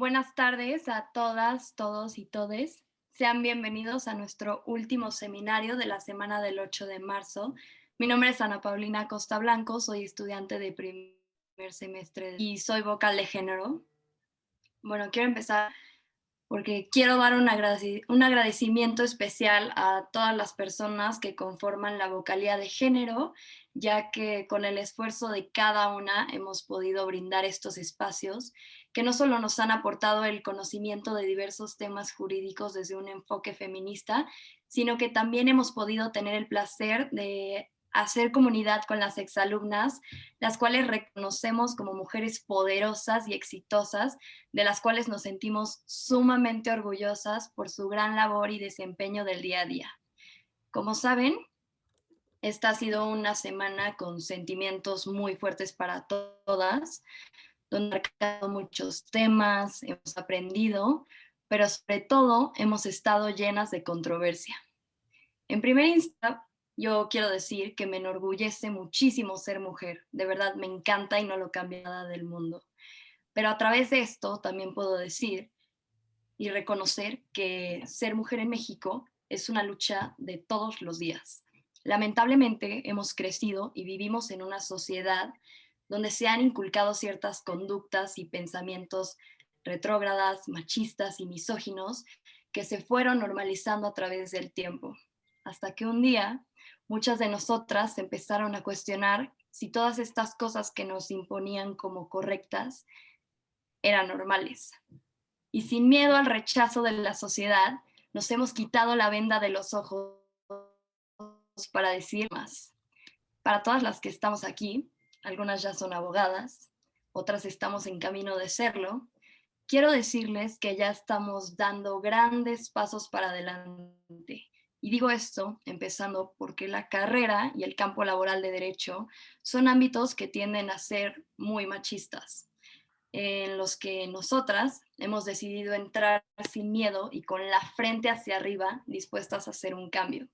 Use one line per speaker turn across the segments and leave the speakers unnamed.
Buenas tardes a todas, todos y todes. Sean bienvenidos a nuestro último seminario de la semana del 8 de marzo. Mi nombre es Ana Paulina Costa Blanco, soy estudiante de primer semestre y soy vocal de género. Bueno, quiero empezar porque quiero dar un agradecimiento especial a todas las personas que conforman la vocalía de género, ya que con el esfuerzo de cada una hemos podido brindar estos espacios que no solo nos han aportado el conocimiento de diversos temas jurídicos desde un enfoque feminista, sino que también hemos podido tener el placer de hacer comunidad con las exalumnas, las cuales reconocemos como mujeres poderosas y exitosas, de las cuales nos sentimos sumamente orgullosas por su gran labor y desempeño del día a día. Como saben, esta ha sido una semana con sentimientos muy fuertes para todas, donde hemos marcado muchos temas, hemos aprendido, pero sobre todo hemos estado llenas de controversia. En primera instancia, yo quiero decir que me enorgullece muchísimo ser mujer, de verdad me encanta y no lo cambia nada del mundo. Pero a través de esto también puedo decir y reconocer que ser mujer en México es una lucha de todos los días. Lamentablemente hemos crecido y vivimos en una sociedad donde se han inculcado ciertas conductas y pensamientos retrógradas, machistas y misóginos que se fueron normalizando a través del tiempo, hasta que un día muchas de nosotras empezaron a cuestionar si todas estas cosas que nos imponían como correctas eran normales. Y sin miedo al rechazo de la sociedad, nos hemos quitado la venda de los ojos para decir más. Para todas las que estamos aquí, algunas ya son abogadas, otras estamos en camino de serlo, quiero decirles que ya estamos dando grandes pasos para adelante. Y digo esto empezando porque la carrera y el campo laboral de derecho son ámbitos que tienden a ser muy machistas, en los que nosotras hemos decidido entrar sin miedo y con la frente hacia arriba, dispuestas a hacer un cambio.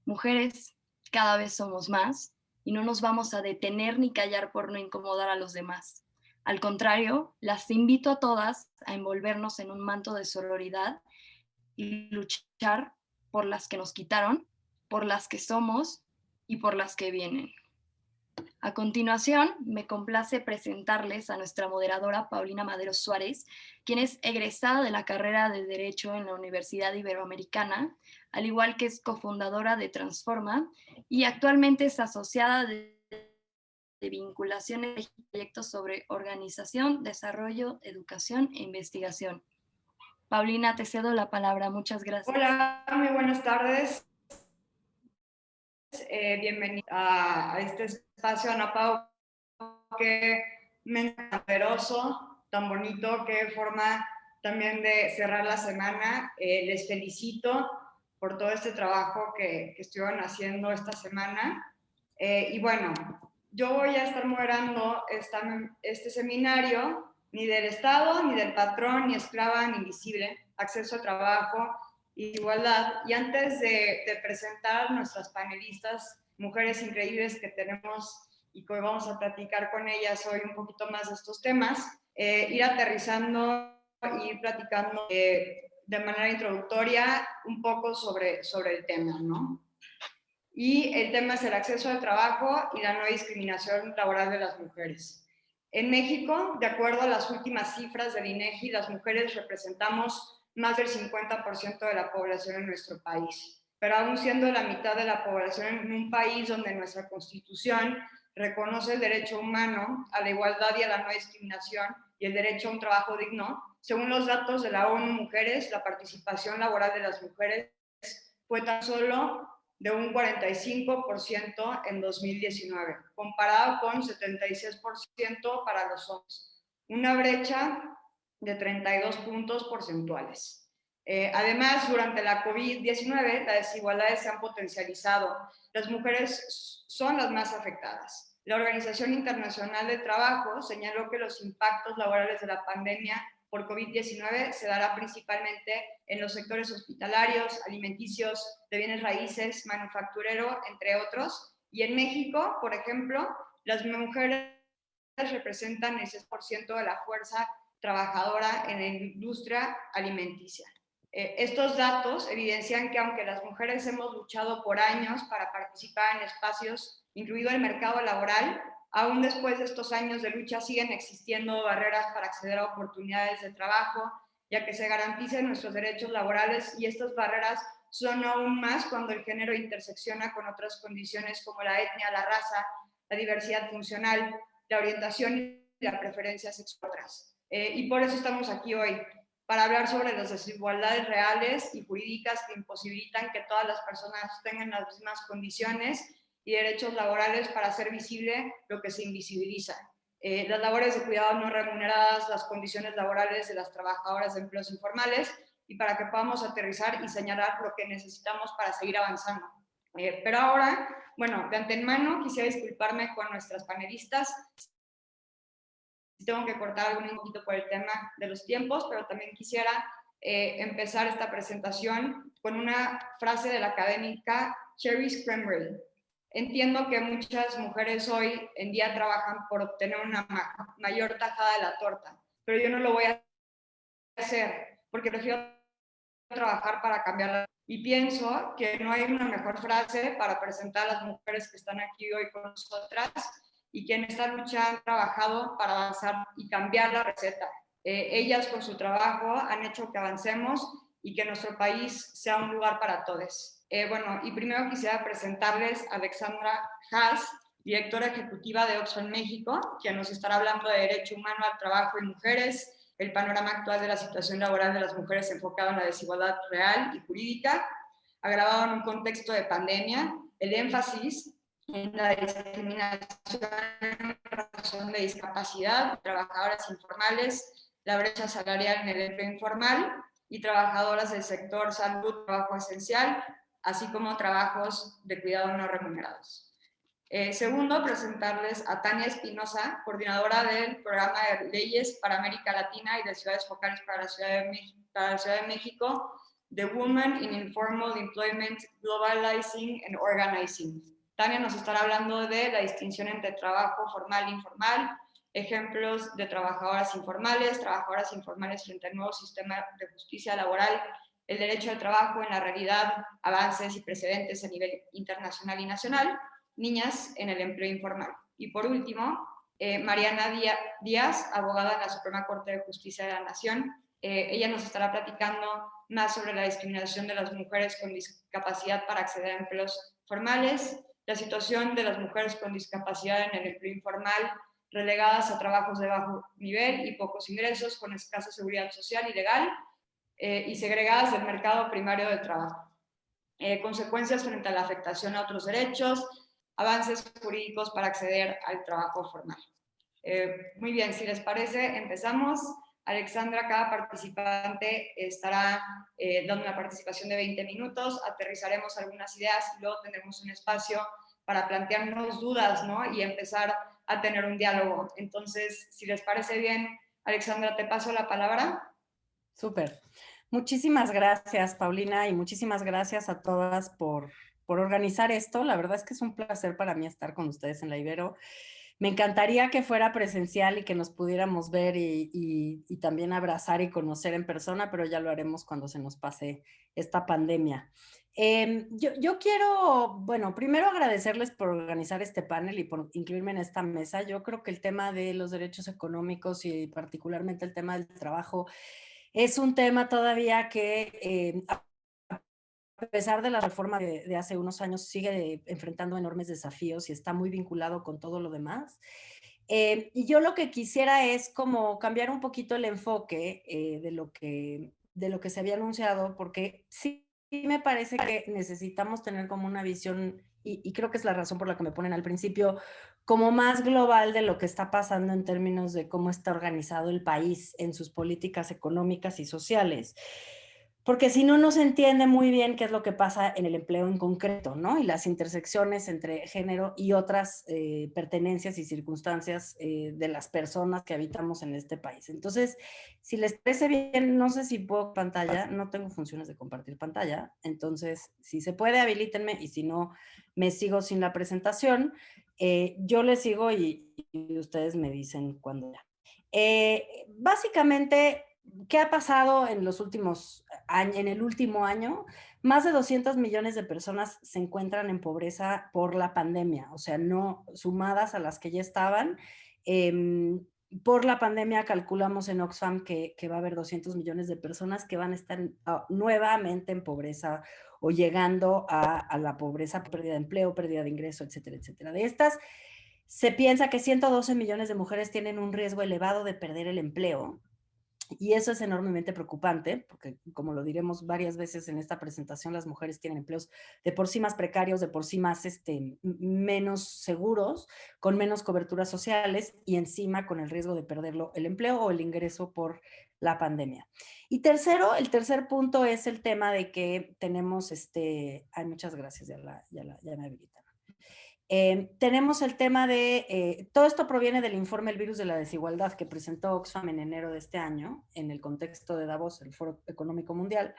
Mujeres, cada vez somos más y no nos vamos a detener ni callar por no incomodar a los demás. Al contrario, las invito a todas a envolvernos en un manto de sororidad y luchar por las que nos quitaron, por las que somos y por las que vienen. A continuación, me complace presentarles a nuestra moderadora Paulina Madero Suárez, quien es egresada de la carrera de Derecho en la Universidad Iberoamericana, al igual que es cofundadora de Transforma y actualmente es asociada de vinculaciones y proyectos sobre organización, desarrollo, educación e investigación. Paulina, te cedo la palabra. Muchas gracias.
Hola, muy buenas tardes. Bienvenida a este espacio, Ana Pau, que me tan poderoso, tan bonito, qué forma también de cerrar la semana. Les felicito por todo este trabajo que estuvieron haciendo esta semana. Y bueno, yo voy a estar moderando este seminario, ni del Estado, ni del patrón, ni esclava, ni invisible, acceso al trabajo, igualdad. Y antes de presentar a nuestras panelistas, mujeres increíbles que tenemos y que hoy vamos a platicar con ellas hoy un poquito más de estos temas, ir aterrizando y ir platicando de manera introductoria un poco sobre el tema, ¿no? Y el tema es el acceso al trabajo y la no discriminación laboral de las mujeres. En México, de acuerdo a las últimas cifras del INEGI, las mujeres representamos más del 50% de la población en nuestro país, pero aún siendo la mitad de la población en un país donde nuestra Constitución reconoce el derecho humano a la igualdad y a la no discriminación y el derecho a un trabajo digno, según los datos de la ONU Mujeres, la participación laboral de las mujeres fue tan solo de un 45% en 2019, comparado con 76% para los hombres, una brecha de 32 puntos porcentuales. Además, durante la COVID-19, las desigualdades se han potencializado. Las mujeres son las más afectadas. La Organización Internacional del Trabajo señaló que los impactos laborales de la pandemia por COVID-19 se dará principalmente en los sectores hospitalarios, alimenticios, de bienes raíces, manufacturero, entre otros. Y en México, por ejemplo, las mujeres representan el 6% de la fuerza trabajadora en la industria alimenticia. Estos datos evidencian que aunque las mujeres hemos luchado por años para participar en espacios, incluido el mercado laboral, aún después de estos años de lucha siguen existiendo barreras para acceder a oportunidades de trabajo, ya que se garanticen nuestros derechos laborales, y estas barreras son aún más cuando el género intersecciona con otras condiciones como la etnia, la raza, la diversidad funcional, la orientación y la preferencia sexual. Y por eso estamos aquí hoy, para hablar sobre las desigualdades reales y jurídicas que imposibilitan que todas las personas tengan las mismas condiciones y derechos laborales, para hacer visible lo que se invisibiliza. Las labores de cuidado no remuneradas, las condiciones laborales de las trabajadoras de empleos informales, y para que podamos aterrizar y señalar lo que necesitamos para seguir avanzando. Pero ahora, bueno, de antemano quisiera disculparme con nuestras panelistas. Tengo que cortar algún poquito por el tema de los tiempos, pero también quisiera empezar esta presentación con una frase de la académica Cherry Cranberry. Entiendo que muchas mujeres hoy en día trabajan por obtener una mayor tajada de la torta, pero yo no lo voy a hacer porque prefiero trabajar para cambiarla. Y pienso que no hay una mejor frase para presentar a las mujeres que están aquí hoy con nosotras y que en esta lucha han trabajado para avanzar y cambiar la receta. Ellas con su trabajo han hecho que avancemos y que nuestro país sea un lugar para todos. Bueno, y primero quisiera presentarles a Alexandra Haas, directora ejecutiva de Oxfam México, quien nos estará hablando de derecho humano al trabajo y mujeres, el panorama actual de la situación laboral de las mujeres enfocado en la desigualdad real y jurídica, agravado en un contexto de pandemia, el énfasis en la discriminación en razón de discapacidad, trabajadoras informales, la brecha salarial en el empleo informal y trabajadoras del sector salud, trabajo esencial, así como trabajos de cuidado no remunerados. Segundo, presentarles a Tania Espinosa, coordinadora del programa de leyes para América Latina y de ciudades focales para la Ciudad de México, The Women in Informal Employment, Globalizing and Organizing. Tania nos estará hablando de la distinción entre trabajo formal e informal, ejemplos de trabajadoras informales frente al nuevo sistema de justicia laboral, el derecho al trabajo en la realidad, avances y precedentes a nivel internacional y nacional, niñas en el empleo informal. Y por último, Mariana Díaz, abogada en la Suprema Corte de Justicia de la Nación. Ella nos estará platicando más sobre la discriminación de las mujeres con discapacidad para acceder a empleos formales, la situación de las mujeres con discapacidad en el empleo informal, relegadas a trabajos de bajo nivel y pocos ingresos, con escasa seguridad social y legal, y segregadas del mercado primario del trabajo. Consecuencias frente a la afectación a otros derechos, avances jurídicos para acceder al trabajo formal. Muy bien, si les parece, empezamos. Alexandra, cada participante estará dando una participación de 20 minutos, aterrizaremos algunas ideas y luego tendremos un espacio para plantearnos dudas, ¿no? Y empezar a tener un diálogo. Entonces, si les parece bien, Alexandra, te paso la palabra.
Súper. Muchísimas gracias, Paulina, y muchísimas gracias a todas por organizar esto. La verdad es que es un placer para mí estar con ustedes en la Ibero. Me encantaría que fuera presencial y que nos pudiéramos ver y también abrazar y conocer en persona, pero ya lo haremos cuando se nos pase esta pandemia. Yo quiero, bueno, primero agradecerles por organizar este panel y por incluirme en esta mesa. Yo creo que el tema de los derechos económicos y particularmente el tema del trabajo es un tema todavía que, a pesar de la reforma de hace unos años, sigue enfrentando enormes desafíos y está muy vinculado con todo lo demás. Y yo lo que quisiera es como cambiar un poquito el enfoque de lo que se había anunciado, porque sí me parece que necesitamos tener como una visión, y creo que es la razón por la que me ponen al principio, como más global de lo que está pasando en términos de cómo está organizado el país en sus políticas económicas y sociales. Porque si no, no se entiende muy bien qué es lo que pasa en el empleo en concreto, ¿no? Y las intersecciones entre género y otras pertenencias y circunstancias de las personas que habitamos en este país. Entonces, si les parece bien, no sé si puedo pantalla, no tengo funciones de compartir pantalla, entonces, si se puede, habilítenme, y si no, me sigo sin la presentación. Yo les sigo y ustedes me dicen cuándo ya. Básicamente, ¿qué ha pasado en los últimos años, en el último año? Más de 200 millones de personas se encuentran en pobreza por la pandemia, o sea, no sumadas a las que ya estaban. Eh, por la pandemia calculamos en Oxfam que va a haber 200 millones de personas que van a estar nuevamente en pobreza o llegando a la pobreza, pérdida de empleo, pérdida de ingreso, etcétera, etcétera. De estas, se piensa que 112 millones de mujeres tienen un riesgo elevado de perder el empleo. Y eso es enormemente preocupante, porque como lo diremos varias veces en esta presentación, las mujeres tienen empleos de por sí más precarios, de por sí más menos seguros, con menos coberturas sociales y encima con el riesgo de perderlo el empleo o el ingreso por la pandemia. Y tercero, el tercer punto es el tema de que tenemos, ay, muchas gracias, ya me habilitan. Tenemos el tema de, todo esto proviene del informe El virus de la desigualdad que presentó Oxfam en enero de este año, en el contexto de Davos, el Foro Económico Mundial.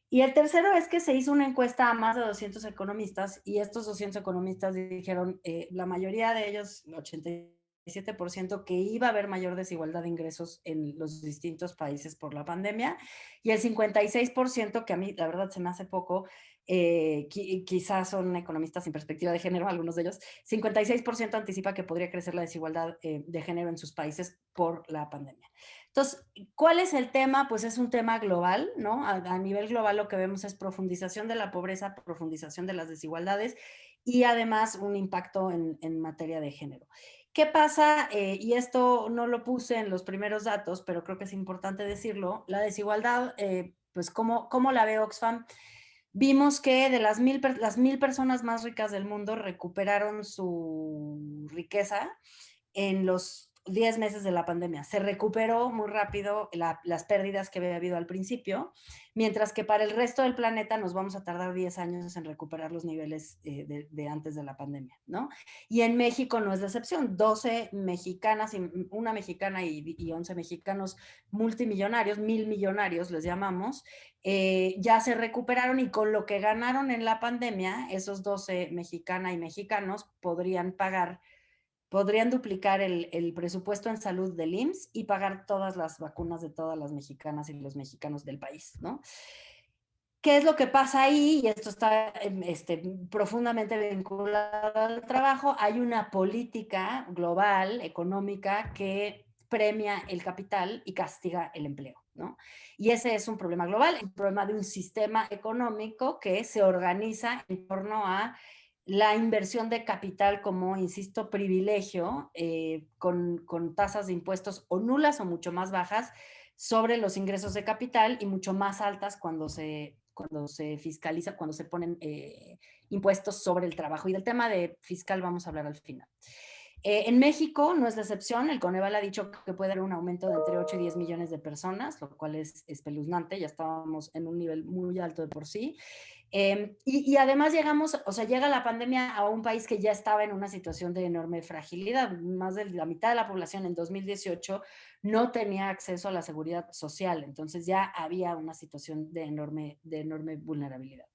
Y el tercero es que se hizo una encuesta a más de 200 economistas y estos 200 economistas dijeron, la mayoría de ellos, el 87%, que iba a haber mayor desigualdad de ingresos en los distintos países por la pandemia, y el 56%, que a mí la verdad se me hace poco, quizás son economistas sin perspectiva de género, algunos de ellos, 56% anticipa que podría crecer la desigualdad de género en sus países por la pandemia. Entonces, ¿cuál es el tema? Pues es un tema global, ¿no? A nivel global lo que vemos es profundización de la pobreza, profundización de las desigualdades y además un impacto en materia de género. ¿Qué pasa? Y esto no lo puse en los primeros datos, pero creo que es importante decirlo. La desigualdad, pues ¿cómo la ve Oxfam? Vimos que de las 1000 personas más ricas del mundo recuperaron su riqueza en los 10 meses de la pandemia. Se recuperó muy rápido las pérdidas que había habido al principio, mientras que para el resto del planeta nos vamos a tardar 10 años en recuperar los niveles de antes de la pandemia, ¿no? Y en México no es la excepción. 12 mexicanas, una mexicana y 11 mexicanos multimillonarios, 1000 millonarios les llamamos, ya se recuperaron y con lo que ganaron en la pandemia, esos 12 mexicanas y mexicanos podrían duplicar el presupuesto en salud del IMSS y pagar todas las vacunas de todas las mexicanas y los mexicanos del país, ¿no? ¿Qué es lo que pasa ahí? Y esto está profundamente vinculado al trabajo. Hay una política global, económica, que premia el capital y castiga el empleo, ¿no? Y ese es un problema global, un problema de un sistema económico que se organiza en torno a la inversión de capital como, insisto, privilegio, con tasas de impuestos o nulas o mucho más bajas sobre los ingresos de capital y mucho más altas cuando se fiscaliza, cuando se ponen impuestos sobre el trabajo. Y del tema de fiscal vamos a hablar al final. En México no es la excepción. El Coneval ha dicho que puede haber un aumento de entre 8 y 10 millones de personas, lo cual es espeluznante. Ya estábamos en un nivel muy alto de por sí. Y además llega la pandemia a un país que ya estaba en una situación de enorme fragilidad. Más de la mitad de la población en 2018 no tenía acceso a la seguridad social, entonces ya había una situación de enorme vulnerabilidad.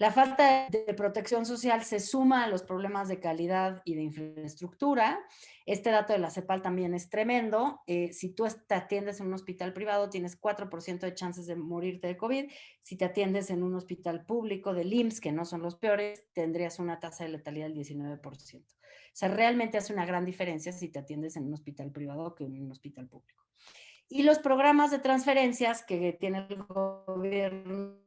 La falta de protección social se suma a los problemas de calidad y de infraestructura. Este dato de la CEPAL también es tremendo. Si tú te atiendes en un hospital privado, tienes 4% de chances de morirte de COVID. Si te atiendes en un hospital público del IMSS, que no son los peores, tendrías una tasa de letalidad del 19%. O sea, realmente hace una gran diferencia si te atiendes en un hospital privado que en un hospital público. Y los programas de transferencias que tiene el gobierno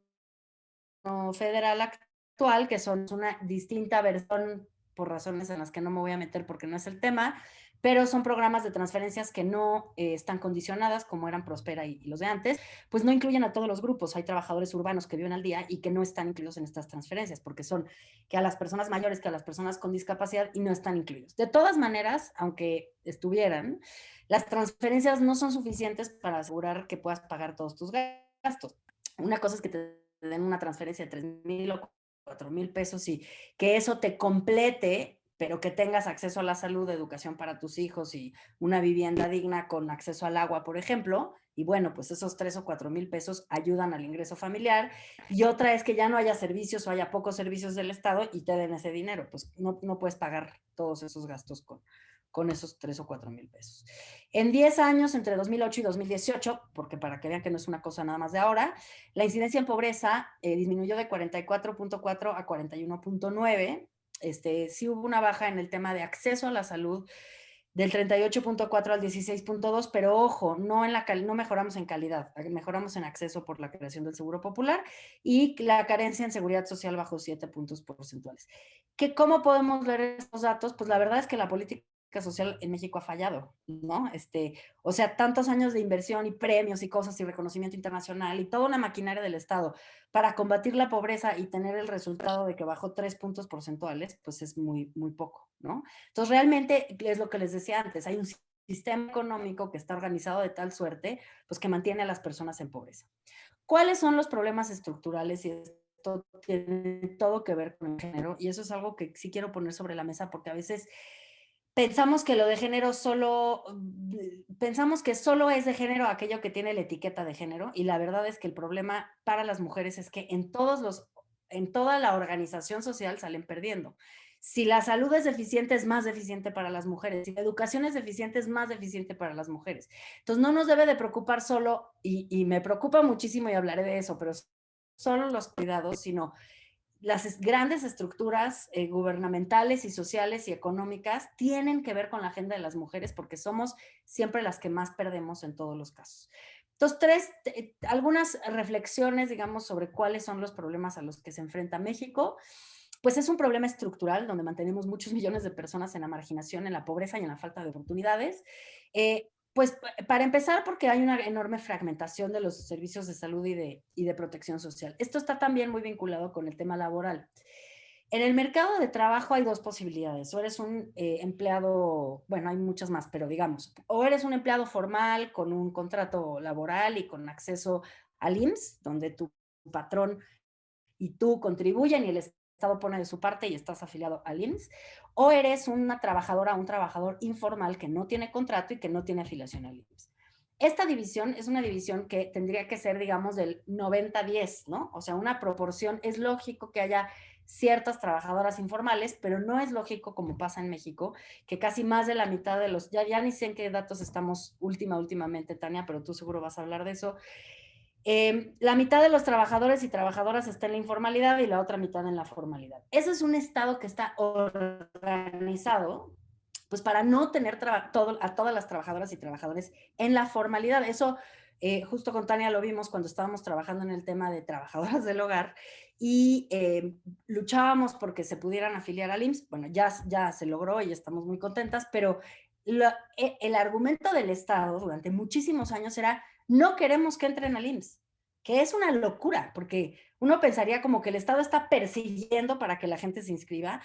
federal actual, que son una distinta versión por razones en las que no me voy a meter porque no es el tema, pero son programas de transferencias que no están condicionadas como eran Prospera y los de antes, pues no incluyen a todos los grupos. Hay trabajadores urbanos que viven al día y que no están incluidos en estas transferencias, porque son que a las personas mayores, que a las personas con discapacidad y no están incluidos. De todas maneras, aunque estuvieran, las transferencias no son suficientes para asegurar que puedas pagar todos tus gastos. Una cosa es que te den una transferencia de 3,000 o 4,000 pesos y que eso te complete, pero que tengas acceso a la salud, educación para tus hijos y una vivienda digna con acceso al agua, por ejemplo. Y bueno, pues esos 3 o 4,000 pesos ayudan al ingreso familiar. Y otra es que ya no haya servicios o haya pocos servicios del Estado y te den ese dinero. Pues no puedes pagar todos esos gastos con esos 3 o 4 mil pesos. En 10 años, entre 2008 y 2018, porque para que vean que no es una cosa nada más de ahora, la incidencia en pobreza disminuyó de 44.4 a 41.9. Sí hubo una baja en el tema de acceso a la salud del 38.4 al 16.2, pero ojo, no mejoramos en calidad, mejoramos en acceso por la creación del Seguro Popular y la carencia en seguridad social bajó 7 puntos porcentuales. ¿Cómo podemos ver estos datos? Pues la verdad es que la política social en México ha fallado, ¿no? O sea, tantos años de inversión y premios y cosas y reconocimiento internacional y toda una maquinaria del Estado para combatir la pobreza y tener el resultado de que bajó 3 puntos porcentuales, pues es muy, muy poco, ¿no? Entonces, realmente es lo que les decía antes, hay un sistema económico que está organizado de tal suerte, pues que mantiene a las personas en pobreza. ¿Cuáles son los problemas estructurales? Y esto tiene todo que ver con el género, y eso es algo que sí quiero poner sobre la mesa, porque a veces pensamos que lo de género pensamos que solo es de género aquello que tiene la etiqueta de género, y la verdad es que el problema para las mujeres es que en toda la organización social salen perdiendo. Si la salud es deficiente, es más deficiente para las mujeres. Si la educación es deficiente, es más deficiente para las mujeres. Entonces, no nos debe de preocupar solo, y me preocupa muchísimo y hablaré de eso, pero solo los cuidados, sino las grandes estructuras gubernamentales y sociales y económicas tienen que ver con la agenda de las mujeres porque somos siempre las que más perdemos en todos los casos. Entonces, algunas reflexiones, digamos, sobre cuáles son los problemas a los que se enfrenta México. Pues es un problema estructural donde mantenemos muchos millones de personas en la marginación, en la pobreza y en la falta de oportunidades. Pues para empezar, porque hay una enorme fragmentación de los servicios de salud y de protección social. Esto está también muy vinculado con el tema laboral. En el mercado de trabajo hay dos posibilidades. O eres un empleado, bueno, hay muchas más, pero digamos, o eres un empleado formal con un contrato laboral y con acceso al IMSS, donde tu patrón y tú contribuyen y el Estado pone de su parte y estás afiliado al IMSS, o eres una trabajadora o un trabajador informal que no tiene contrato y que no tiene afiliación al IMSS. Esta división es una división que tendría que ser, digamos, del 90-10, ¿no? O sea, una proporción, es lógico que haya ciertas trabajadoras informales, pero no es lógico, como pasa en México, que casi más de la mitad de los, ya ni sé en qué datos estamos últimamente, Tania, pero tú seguro vas a hablar de eso. La mitad de los trabajadores y trabajadoras está en la informalidad y la otra mitad en la formalidad. Ese es un estado que está organizado pues para no tener a todas las trabajadoras y trabajadores en la formalidad. Eso justo con Tania lo vimos cuando estábamos trabajando en el tema de trabajadoras del hogar y luchábamos porque se pudieran afiliar al IMSS. Bueno, ya se logró y estamos muy contentas, pero el argumento del Estado durante muchísimos años era no queremos que entren al IMSS, que es una locura, porque uno pensaría como que el Estado está persiguiendo para que la gente se inscriba.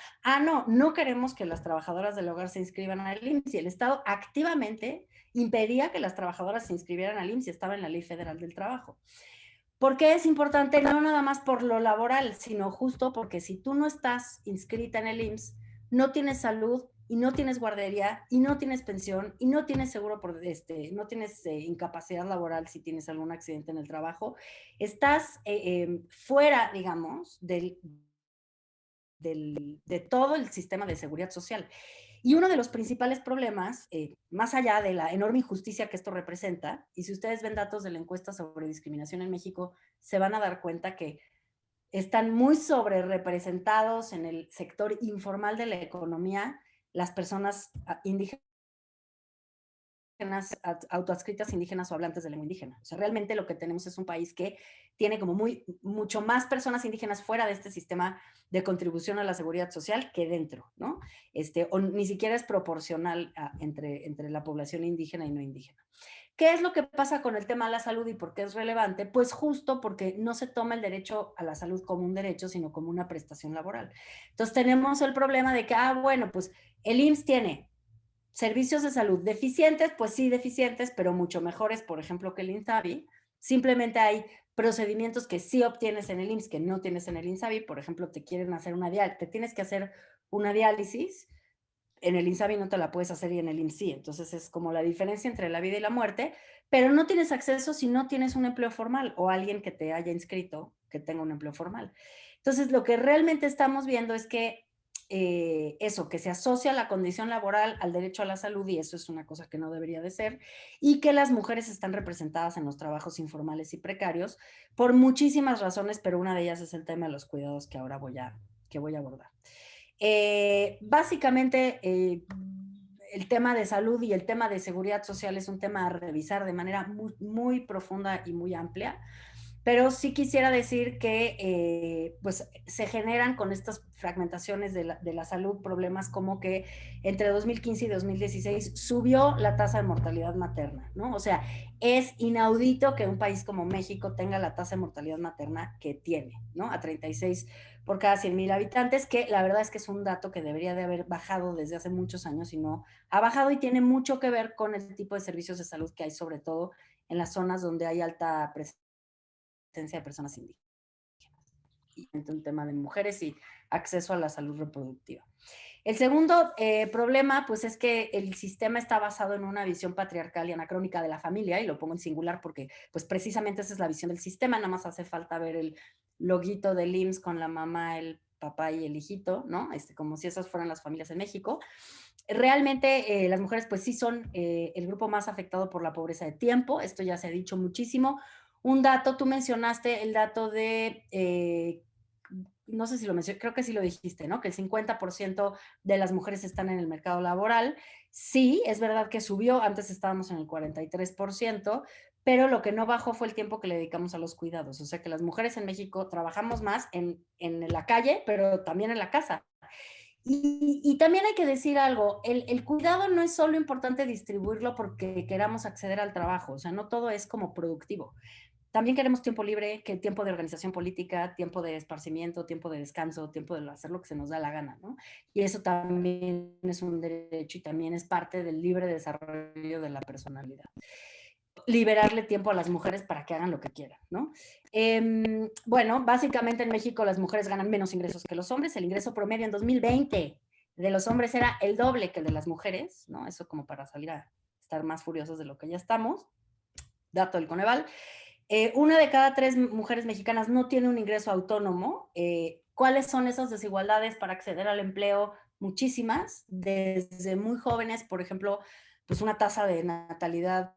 No queremos que las trabajadoras del hogar se inscriban al IMSS, y el Estado activamente impedía que las trabajadoras se inscribieran al IMSS y estaba en la Ley Federal del Trabajo. ¿Por qué es importante? No nada más por lo laboral, sino justo porque si tú no estás inscrita en el IMSS, no tienes salud y no tienes guardería y no tienes pensión y no tienes seguro no tienes incapacidad laboral si tienes algún accidente en el trabajo, estás fuera, digamos, de todo el sistema de seguridad social. Y uno de los principales problemas, más allá de la enorme injusticia que esto representa, y si ustedes ven datos de la encuesta sobre discriminación en México, se van a dar cuenta que están muy sobre representados en el sector informal de la economía las personas indígenas, autoadscritas indígenas o hablantes de lengua indígena. O sea, realmente lo que tenemos es un país que tiene como mucho más personas indígenas fuera de este sistema de contribución a la seguridad social que dentro, ¿no? O ni siquiera es proporcional entre la población indígena y no indígena. ¿Qué es lo que pasa con el tema de la salud y por qué es relevante? Pues justo porque no se toma el derecho a la salud como un derecho, sino como una prestación laboral. Entonces tenemos el problema de que, bueno, pues el IMSS tiene servicios de salud deficientes, pues sí deficientes, pero mucho mejores, por ejemplo, que el INSABI. Simplemente hay procedimientos que sí obtienes en el IMSS que no tienes en el INSABI. Por ejemplo, te quieren hacer te tienes que hacer una diálisis, en el INSABI no te la puedes hacer y en el IMSS sí. Entonces es como la diferencia entre la vida y la muerte, pero no tienes acceso si no tienes un empleo formal o alguien que te haya inscrito que tenga un empleo formal. Entonces lo que realmente estamos viendo es que eso, que se asocia la condición laboral al derecho a la salud, y eso es una cosa que no debería de ser, y que las mujeres están representadas en los trabajos informales y precarios por muchísimas razones, pero una de ellas es el tema de los cuidados que ahora voy a abordar. Básicamente, el tema de salud y el tema de seguridad social es un tema a revisar de manera muy, muy profunda y muy amplia. Pero sí quisiera decir que pues se generan con estas fragmentaciones de la salud problemas como que entre 2015 y 2016 subió la tasa de mortalidad materna, ¿no? O sea, es inaudito que un país como México tenga la tasa de mortalidad materna que tiene, ¿no? A 36 por cada 100,000 habitantes, que la verdad es que es un dato que debería de haber bajado desde hace muchos años y no ha bajado, y tiene mucho que ver con el tipo de servicios de salud que hay, sobre todo en las zonas donde hay alta presencia de personas indígenas, y un tema de mujeres y acceso a la salud reproductiva. El segundo problema, pues, es que el sistema está basado en una visión patriarcal y anacrónica de la familia, y lo pongo en singular porque, pues, precisamente esa es la visión del sistema. Nada más hace falta ver el loguito del IMSS con la mamá, el papá y el hijito, ¿no? Como si esas fueran las familias en México. Realmente las mujeres, pues sí, son el grupo más afectado por la pobreza de tiempo. Esto ya se ha dicho muchísimo. Un dato, tú mencionaste el dato de no sé si lo mencioné, creo que sí lo dijiste, ¿no? Que el 50% de las mujeres están en el mercado laboral. Sí, es verdad que subió, antes estábamos en el 43%, pero lo que no bajó fue el tiempo que le dedicamos a los cuidados. O sea que las mujeres en México trabajamos más en la calle, pero también en la casa. Y también hay que decir algo, el cuidado no es solo importante distribuirlo porque queramos acceder al trabajo, o sea, no todo es como productivo. También queremos tiempo libre, que tiempo de organización política, tiempo de esparcimiento, tiempo de descanso, tiempo de hacer lo que se nos da la gana, ¿no? Y eso también es un derecho y también es parte del libre desarrollo de la personalidad. Liberarle tiempo a las mujeres para que hagan lo que quieran, ¿no? Bueno, básicamente en México las mujeres ganan menos ingresos que los hombres. El ingreso promedio en 2020 de los hombres era el doble que el de las mujeres, ¿no? Eso como para salir a estar más furiosos de lo que ya estamos. Dato del Coneval. Una de cada 3 mujeres mexicanas no tiene un ingreso autónomo. ¿Cuáles son esas desigualdades para acceder al empleo? Muchísimas. Desde muy jóvenes, por ejemplo, pues una tasa de natalidad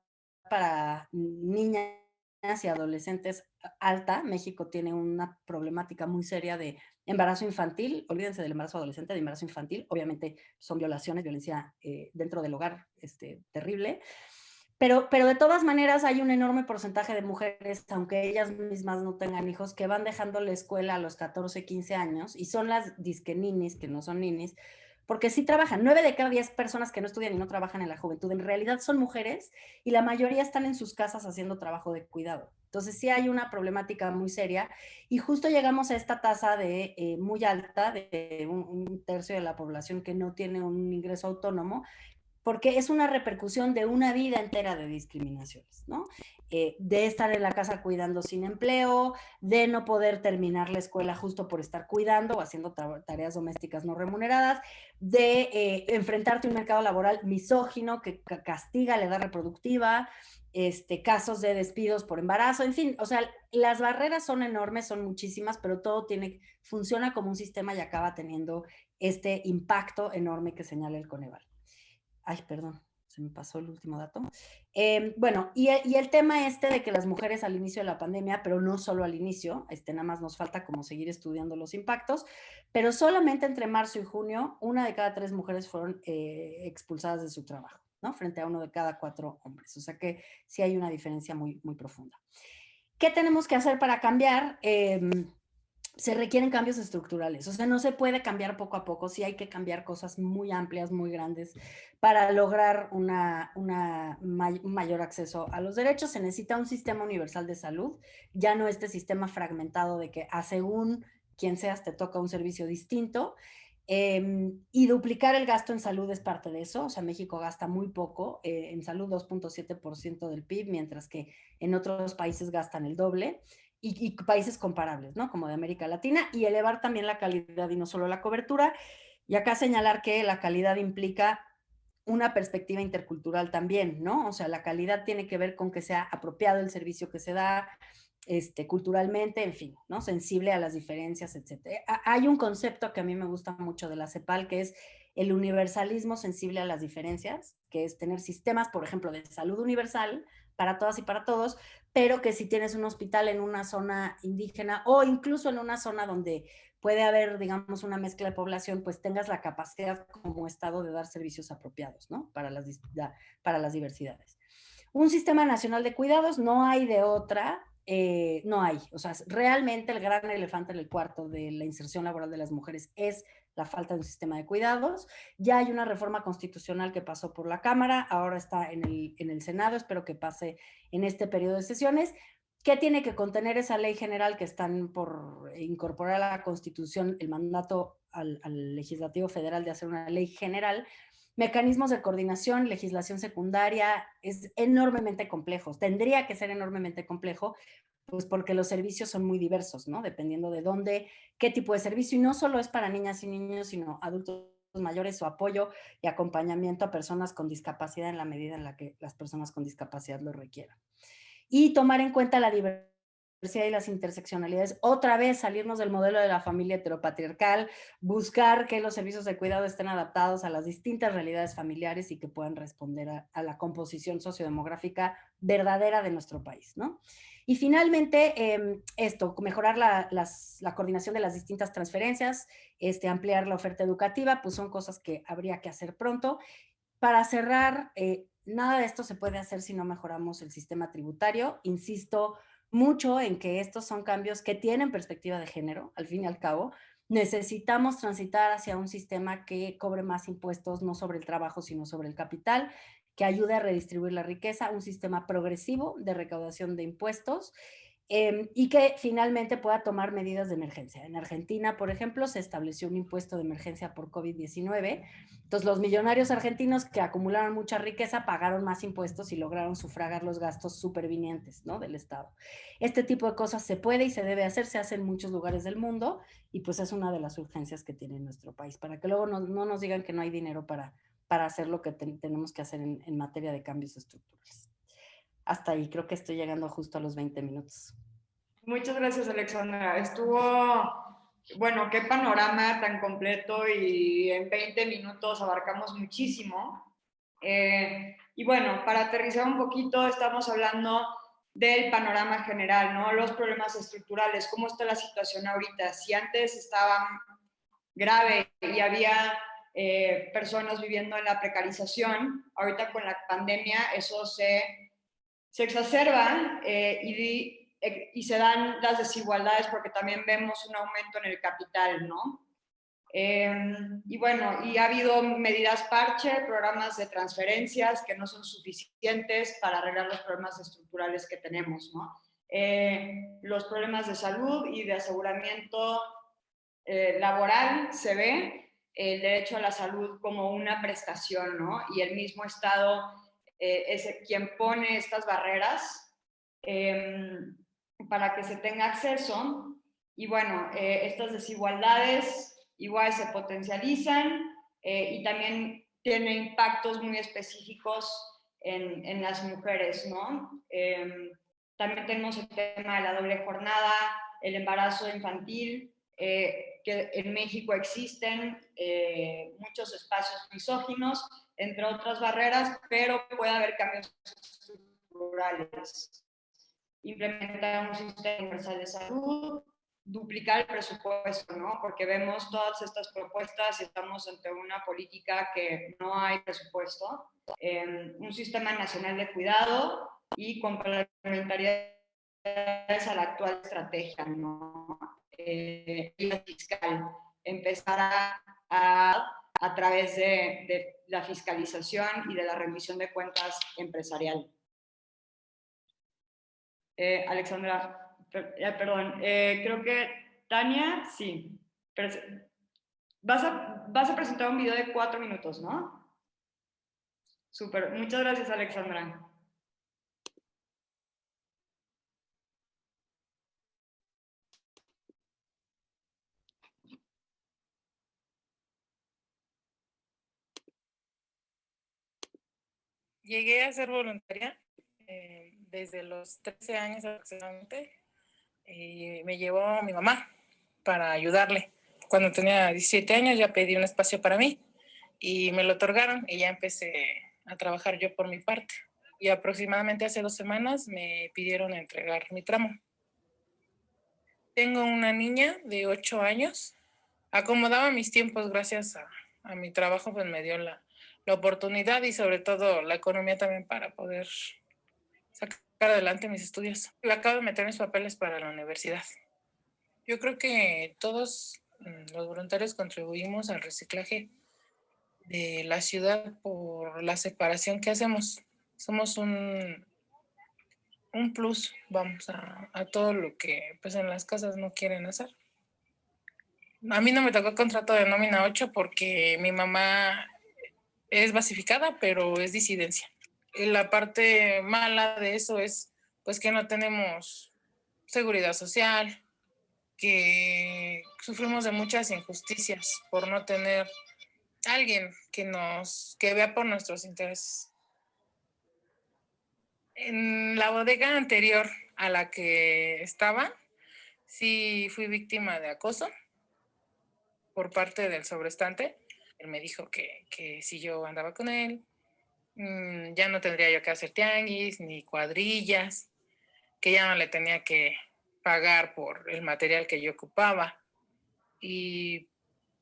para niñas y adolescentes alta. México tiene una problemática muy seria de embarazo infantil. Olvídense del embarazo adolescente, de embarazo infantil. Obviamente son violaciones, violencia dentro del hogar, terrible. Pero de todas maneras hay un enorme porcentaje de mujeres, aunque ellas mismas no tengan hijos, que van dejando la escuela a los 14, 15 años, y son las disque ninis, que no son ninis, porque sí trabajan. 9 de cada 10 personas que no estudian y no trabajan en la juventud en realidad son mujeres, y la mayoría están en sus casas haciendo trabajo de cuidado. Entonces sí hay una problemática muy seria, y justo llegamos a esta tasa de muy alta, de un tercio de la población que no tiene un ingreso autónomo, porque es una repercusión de una vida entera de discriminaciones, ¿no? De estar en la casa cuidando sin empleo, de no poder terminar la escuela justo por estar cuidando o haciendo tareas domésticas no remuneradas, de enfrentarte a un mercado laboral misógino que castiga la edad reproductiva, casos de despidos por embarazo, en fin, o sea, las barreras son enormes, son muchísimas, pero todo funciona como un sistema y acaba teniendo este impacto enorme que señala el Coneval. Ay, perdón, se me pasó el último dato. Bueno, y el tema de que las mujeres al inicio de la pandemia, pero no solo al inicio, nada más nos falta como seguir estudiando los impactos, pero solamente entre marzo y junio, 1 de cada 3 mujeres fueron expulsadas de su trabajo, ¿no? Frente a 1 de cada 4 hombres. O sea que sí hay una diferencia muy, muy profunda. ¿Qué tenemos que hacer para cambiar? Se requieren cambios estructurales, o sea, no se puede cambiar poco a poco, sí hay que cambiar cosas muy amplias, muy grandes, para lograr un mayor acceso a los derechos. Se necesita un sistema universal de salud, ya no este sistema fragmentado de que según quien seas te toca un servicio distinto, y duplicar el gasto en salud es parte de eso. O sea, México gasta muy poco en salud, 2.7% del PIB, mientras que en otros países gastan el doble. Y países comparables, ¿no? Como de América Latina, y elevar también la calidad y no solo la cobertura. Y acá señalar que la calidad implica una perspectiva intercultural también, ¿no? O sea, la calidad tiene que ver con que sea apropiado el servicio que se da, culturalmente, en fin, ¿no? Sensible a las diferencias, etc. Hay un concepto que a mí me gusta mucho de la CEPAL, que es el universalismo sensible a las diferencias, que es tener sistemas, por ejemplo, de salud universal para todas y para todos, pero que si tienes un hospital en una zona indígena o incluso en una zona donde puede haber, digamos, una mezcla de población, pues tengas la capacidad como Estado de dar servicios apropiados, ¿no? Para las diversidades. Un sistema nacional de cuidados no hay de otra, no hay. O sea, realmente el gran elefante en el cuarto de la inserción laboral de las mujeres es la falta de un sistema de cuidados. Ya hay una reforma constitucional que pasó por la Cámara, ahora está en el Senado, espero que pase en este periodo de sesiones. ¿Qué tiene que contener esa ley general que están por incorporar a la Constitución el mandato al Legislativo Federal de hacer una ley general? Mecanismos de coordinación, legislación secundaria, es enormemente complejo. Tendría que ser enormemente complejo, pues porque los servicios son muy diversos, ¿no? Dependiendo de dónde, qué tipo de servicio. Y no solo es para niñas y niños, sino adultos mayores, su apoyo y acompañamiento a personas con discapacidad en la medida en la que las personas con discapacidad lo requieran. Y tomar en cuenta la diversidad y las interseccionalidades, otra vez salirnos del modelo de la familia heteropatriarcal, buscar que los servicios de cuidado estén adaptados a las distintas realidades familiares y que puedan responder a la composición sociodemográfica verdadera de nuestro país, ¿no? Y finalmente, mejorar la coordinación de las distintas transferencias, ampliar la oferta educativa, pues son cosas que habría que hacer pronto. Para cerrar, nada de esto se puede hacer si no mejoramos el sistema tributario. Insisto mucho en que estos son cambios que tienen perspectiva de género, al fin y al cabo. Necesitamos transitar hacia un sistema que cobre más impuestos, no sobre el trabajo, sino sobre el capital, que ayude a redistribuir la riqueza, un sistema progresivo de recaudación de impuestos, y que finalmente pueda tomar medidas de emergencia. En Argentina, por ejemplo, se estableció un impuesto de emergencia por COVID-19. Entonces, los millonarios argentinos que acumularon mucha riqueza pagaron más impuestos y lograron sufragar los gastos supervinientes, ¿no? Del Estado. Este tipo de cosas se puede y se debe hacer, se hace en muchos lugares del mundo y pues es una de las urgencias que tiene nuestro país, para que luego no nos digan que no hay dinero para hacer lo que tenemos que hacer en materia de cambios estructurales. Hasta ahí, creo que estoy llegando justo a los 20 minutos.
Muchas gracias, Alexandra. Bueno, qué panorama tan completo y en 20 minutos abarcamos muchísimo. Y bueno, para aterrizar un poquito, estamos hablando del panorama general, ¿no? Los problemas estructurales, cómo está la situación ahorita. Si antes estaba grave y había personas viviendo en la precarización, ahorita con la pandemia eso se exacerba y se dan las desigualdades porque también vemos un aumento en el capital, ¿no? Y bueno, y ha habido medidas parche, programas de transferencias que no son suficientes para arreglar los problemas estructurales que tenemos, ¿no? Los problemas de salud y de aseguramiento laboral se ve el derecho a la salud como una prestación, ¿no? Y el mismo Estado es quien pone estas barreras para que se tenga acceso. Y bueno, estas desigualdades igual se potencializan y también tiene impactos muy específicos en las mujeres, ¿no? También tenemos el tema de la doble jornada, el embarazo infantil, que en México existen muchos espacios misóginos, entre otras barreras, pero puede haber cambios estructurales. Implementar un sistema universal de salud, duplicar el presupuesto, ¿no? Porque vemos todas estas propuestas y estamos ante una política que no hay presupuesto. Un sistema nacional de cuidado y complementariedades a la actual estrategia, ¿no? Y la fiscal, empezar a través de la fiscalización y de la rendición de cuentas empresarial. Alexandra, perdón, creo que Tania, sí. Vas a presentar un video de 4 minutos, ¿no? Súper, muchas gracias, Alexandra.
Llegué a ser voluntaria desde los 13 años aproximadamente y me llevó mi mamá para ayudarle. Cuando tenía 17 años ya pedí un espacio para mí y me lo otorgaron y ya empecé a trabajar yo por mi parte. Y aproximadamente hace 2 semanas me pidieron entregar mi tramo. Tengo una niña de 8 años. Acomodaba mis tiempos gracias a mi trabajo, pues me dio la oportunidad y sobre todo la economía también para poder sacar adelante mis estudios. Acabo de meter mis papeles para la universidad. Yo creo que todos los voluntarios contribuimos al reciclaje de la ciudad por la separación que hacemos. Somos un plus, vamos, a todo lo que pues en las casas no quieren hacer. A mí no me tocó contrato de nómina 8 porque mi mamá es basificada, pero es disidencia. Y la parte mala de eso es pues que no tenemos seguridad social, que sufrimos de muchas injusticias por no tener alguien que vea por nuestros intereses. En la bodega anterior a la que estaba, sí fui víctima de acoso por parte del sobrestante. Él me dijo que si yo andaba con él, ya no tendría yo que hacer tianguis ni cuadrillas, que ya no le tenía que pagar por el material que yo ocupaba. Y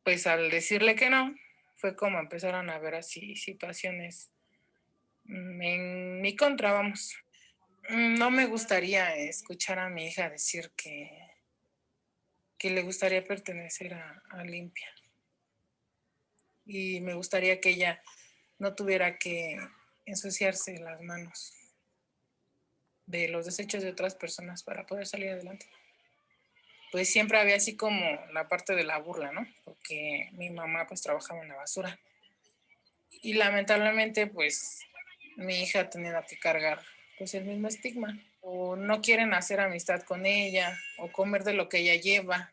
pues al decirle que no, fue como empezaron a haber así situaciones en mi contra, vamos. No me gustaría escuchar a mi hija decir que le gustaría pertenecer a Limpia. Y me gustaría que ella no tuviera que ensuciarse las manos de los desechos de otras personas para poder salir adelante. Pues siempre había así como la parte de la burla, ¿no? Porque mi mamá pues trabajaba en la basura. Y lamentablemente pues mi hija ha tenido que cargar pues el mismo estigma. O no quieren hacer amistad con ella o comer de lo que ella lleva.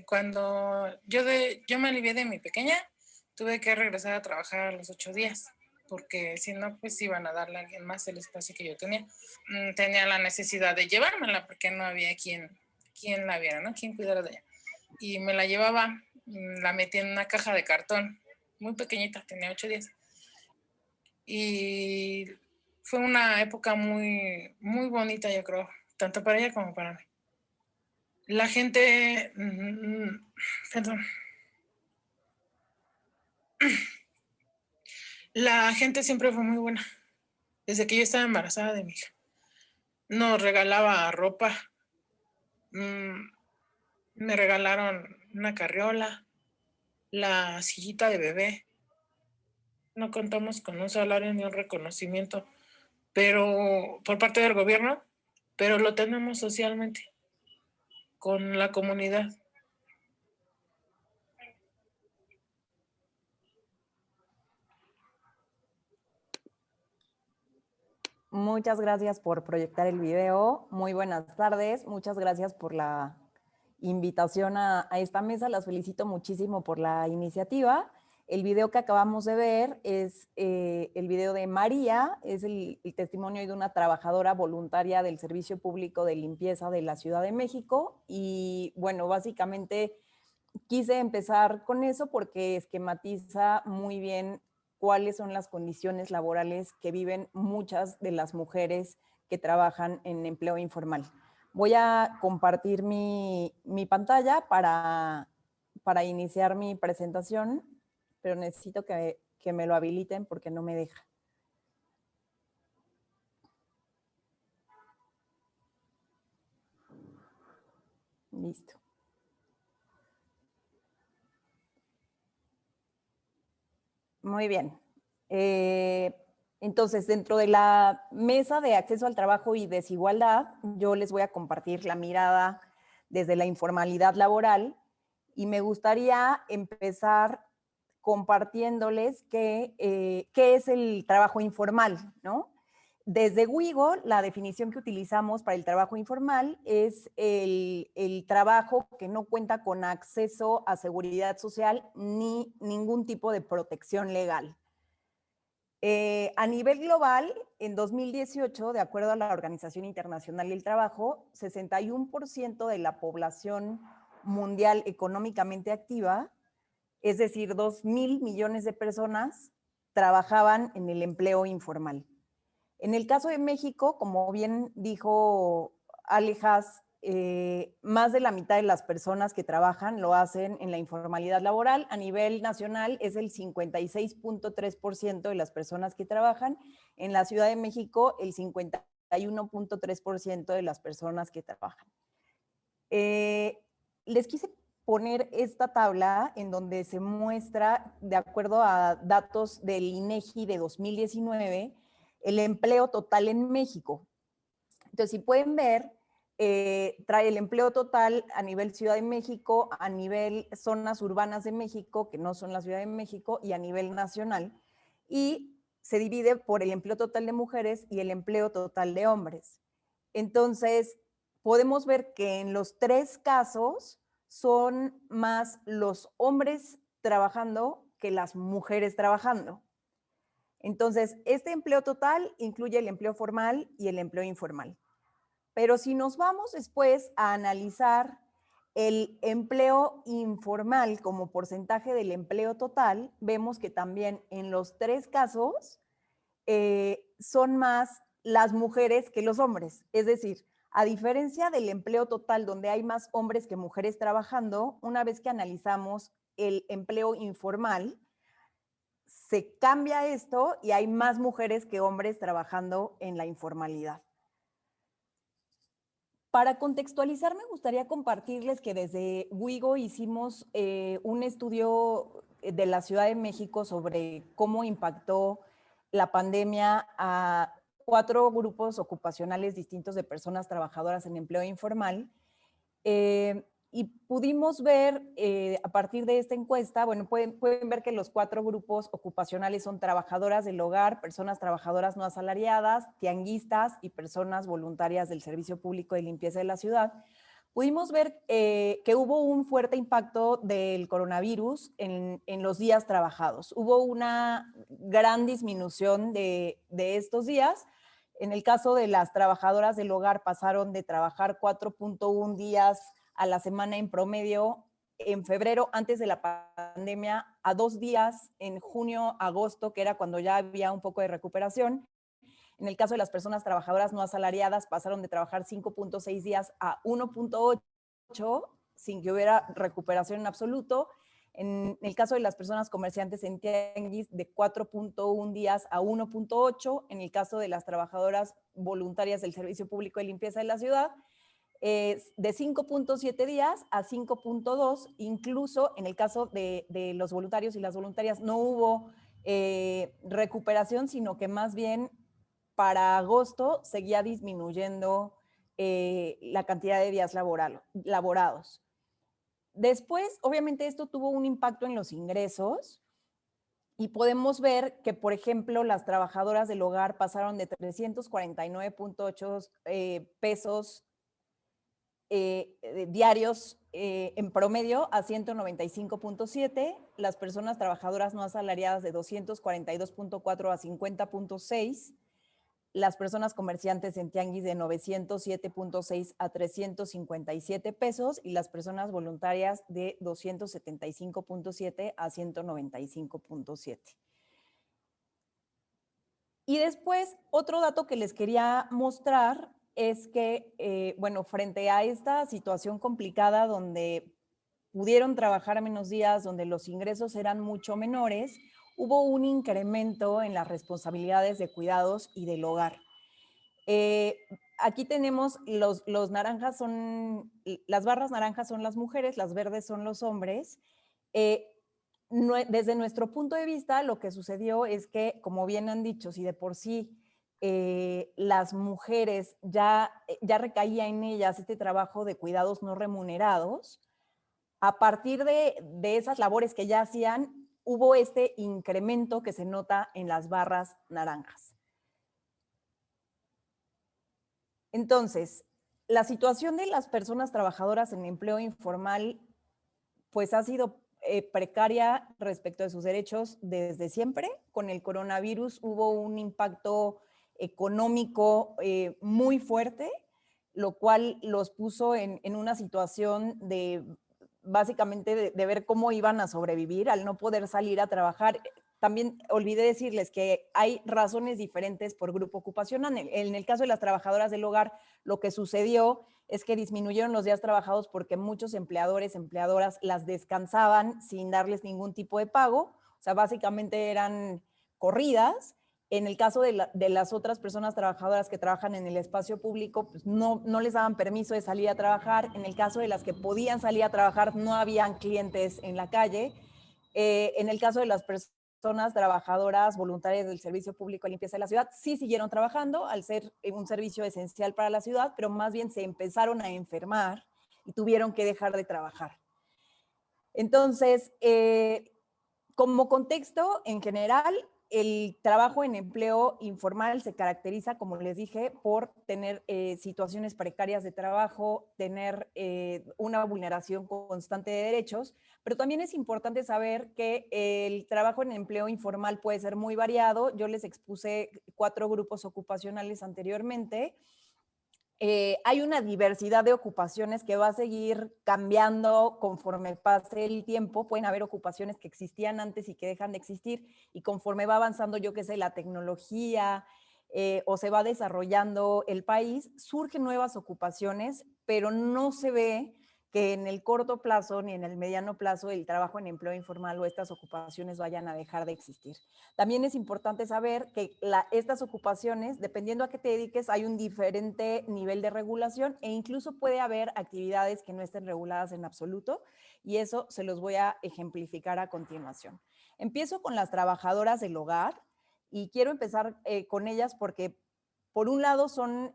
Cuando yo me alivié de mi pequeña, tuve que regresar a trabajar a los 8 días, porque si no, pues iban a darle a alguien más el espacio que yo tenía. Tenía la necesidad de llevármela, porque no había quien la viera, ¿no? Quien cuidara de ella. Y me la llevaba, la metí en una caja de cartón, muy pequeñita, tenía 8 días. Y fue una época muy, muy bonita, yo creo, tanto para ella como para mí. La gente, perdón, la gente siempre fue muy buena, desde que yo estaba embarazada de mi hija. Nos regalaba ropa, me regalaron una carriola, la sillita de bebé. No contamos con un salario ni un reconocimiento, pero por parte del gobierno, pero lo tenemos socialmente, con la comunidad.
Muchas gracias por proyectar el video. Muy buenas tardes. Muchas gracias por la invitación a esta mesa. Las felicito muchísimo por la iniciativa. El video que acabamos de ver es el video de María, es el testimonio de una trabajadora voluntaria del Servicio Público de Limpieza de la Ciudad de México. Y bueno, básicamente quise empezar con eso porque esquematiza muy bien cuáles son las condiciones laborales que viven muchas de las mujeres que trabajan en empleo informal. Voy a compartir mi pantalla para iniciar mi presentación, pero necesito que me lo habiliten porque no me deja. Listo. Muy bien. Entonces, dentro de la mesa de acceso al trabajo y desigualdad, yo les voy a compartir la mirada desde la informalidad laboral y me gustaría empezar compartiéndoles qué es el trabajo informal, ¿no? Desde WIGO, la definición que utilizamos para el trabajo informal es el trabajo que no cuenta con acceso a seguridad social ni ningún tipo de protección legal. A nivel global, en 2018, de acuerdo a la Organización Internacional del Trabajo, 61% de la población mundial económicamente activa, es decir, 2.000 millones de personas, trabajaban en el empleo informal. En el caso de México, como bien dijo Alejas, más de la mitad de las personas que trabajan lo hacen en la informalidad laboral. A nivel nacional es el 56.3% de las personas que trabajan. En la Ciudad de México, el 51.3% de las personas que trabajan. Les quise poner esta tabla en donde se muestra, de acuerdo a datos del INEGI de 2019, el empleo total en México. Entonces, si pueden ver, trae el empleo total a nivel Ciudad de México, a nivel zonas urbanas de México, que no son la Ciudad de México, y a nivel nacional. Y se divide por el empleo total de mujeres y el empleo total de hombres. Entonces, podemos ver que en los tres casos son más los hombres trabajando que las mujeres trabajando. Entonces, este empleo total incluye el empleo formal y el empleo informal. Pero si nos vamos después a analizar el empleo informal como porcentaje del empleo total, vemos que también en los tres casos son más las mujeres que los hombres. Es decir, a diferencia del empleo total donde hay más hombres que mujeres trabajando, una vez que analizamos el empleo informal, se cambia esto y hay más mujeres que hombres trabajando en la informalidad. Para contextualizar, me gustaría compartirles que desde WIGO hicimos un estudio de la Ciudad de México sobre cómo impactó la pandemia a 4 grupos ocupacionales distintos de personas trabajadoras en empleo informal. Y pudimos ver a partir de esta encuesta, bueno, pueden ver que los 4 grupos ocupacionales son trabajadoras del hogar, personas trabajadoras no asalariadas, tianguistas y personas voluntarias del Servicio Público de Limpieza de la Ciudad. Pudimos ver que hubo un fuerte impacto del coronavirus en los días trabajados. Hubo una gran disminución de estos días. En el caso de las trabajadoras del hogar pasaron de trabajar 4.1 días a la semana en promedio en febrero, antes de la pandemia, a 2 días en junio, agosto, que era cuando ya había un poco de recuperación. En el caso de las personas trabajadoras no asalariadas, pasaron de trabajar 5.6 días a 1.8, sin que hubiera recuperación en absoluto. En el caso de las personas comerciantes en tianguis, de 4.1 días a 1.8. En el caso de las trabajadoras voluntarias del Servicio Público de Limpieza de la Ciudad, de 5.7 días a 5.2, incluso en el caso de los voluntarios y las voluntarias no hubo recuperación, sino que más bien para agosto seguía disminuyendo la cantidad de días laborados. Después, obviamente, esto tuvo un impacto en los ingresos y podemos ver que, por ejemplo, las trabajadoras del hogar pasaron de 349.8 pesos diarios en promedio a 195.7, las personas trabajadoras no asalariadas de 242.4 a 50.6, las personas comerciantes en tianguis de 907.6 a 357 pesos y las personas voluntarias de 275.7 a 195.7. Y después, otro dato que les quería mostrar es que, bueno, frente a esta situación complicada donde pudieron trabajar menos días, donde los ingresos eran mucho menores, hubo un incremento en las responsabilidades de cuidados y del hogar. Aquí tenemos los naranjas son, las barras naranjas son las mujeres, las verdes son los hombres. Desde nuestro punto de vista, lo que sucedió es que, como bien han dicho, si de por sí las mujeres ya recaía en ellas este trabajo de cuidados no remunerados, a partir de esas labores que ya hacían, hubo este incremento que se nota en las barras naranjas. Entonces, la situación de las personas trabajadoras en empleo informal, pues ha sido precaria respecto de sus derechos desde siempre. Con el coronavirus hubo un impacto económico muy fuerte, lo cual los puso en una situación de básicamente de ver cómo iban a sobrevivir al no poder salir a trabajar. También olvidé decirles que hay razones diferentes por grupo ocupacional. En el caso de las trabajadoras del hogar, lo que sucedió es que disminuyeron los días trabajados porque muchos empleadores, empleadoras las descansaban sin darles ningún tipo de pago. O sea, básicamente eran corridas. En el caso de las otras personas trabajadoras que trabajan en el espacio público, pues no les daban permiso de salir a trabajar. En el caso de las que podían salir a trabajar, no habían clientes en la calle. En el caso de las personas trabajadoras voluntarias del Servicio Público de Limpieza de la Ciudad, sí siguieron trabajando al ser un servicio esencial para la ciudad, pero más bien se empezaron a enfermar y tuvieron que dejar de trabajar. Entonces, como contexto en general, el trabajo en empleo informal se caracteriza, como les dije, por tener situaciones precarias de trabajo, tener una vulneración constante de derechos, pero también es importante saber que el trabajo en empleo informal puede ser muy variado. Yo les expuse 4 grupos ocupacionales anteriormente. Hay una diversidad de ocupaciones que va a seguir cambiando conforme pase el tiempo. Pueden haber ocupaciones que existían antes y que dejan de existir, y conforme va avanzando, yo qué sé, la tecnología o se va desarrollando el país, surgen nuevas ocupaciones, pero no se ve que en el corto plazo ni en el mediano plazo el trabajo en empleo informal o estas ocupaciones vayan a dejar de existir. También es importante saber que estas ocupaciones, dependiendo a qué te dediques, hay un diferente nivel de regulación e incluso puede haber actividades que no estén reguladas en absoluto, y eso se los voy a ejemplificar a continuación. Empiezo con las trabajadoras del hogar y quiero empezar con ellas porque por un lado son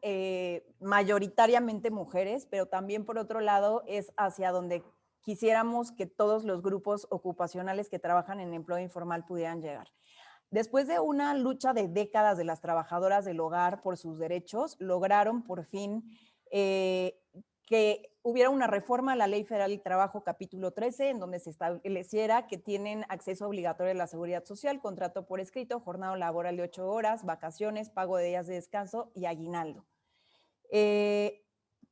mayoritariamente mujeres, pero también por otro lado es hacia donde quisiéramos que todos los grupos ocupacionales que trabajan en empleo informal pudieran llegar. Después de una lucha de décadas de las trabajadoras del hogar por sus derechos, lograron por fin que hubiera una reforma a la Ley Federal del Trabajo, capítulo 13, en donde se estableciera que tienen acceso obligatorio a la seguridad social, contrato por escrito, jornada laboral de 8 horas, vacaciones, pago de días de descanso y aguinaldo.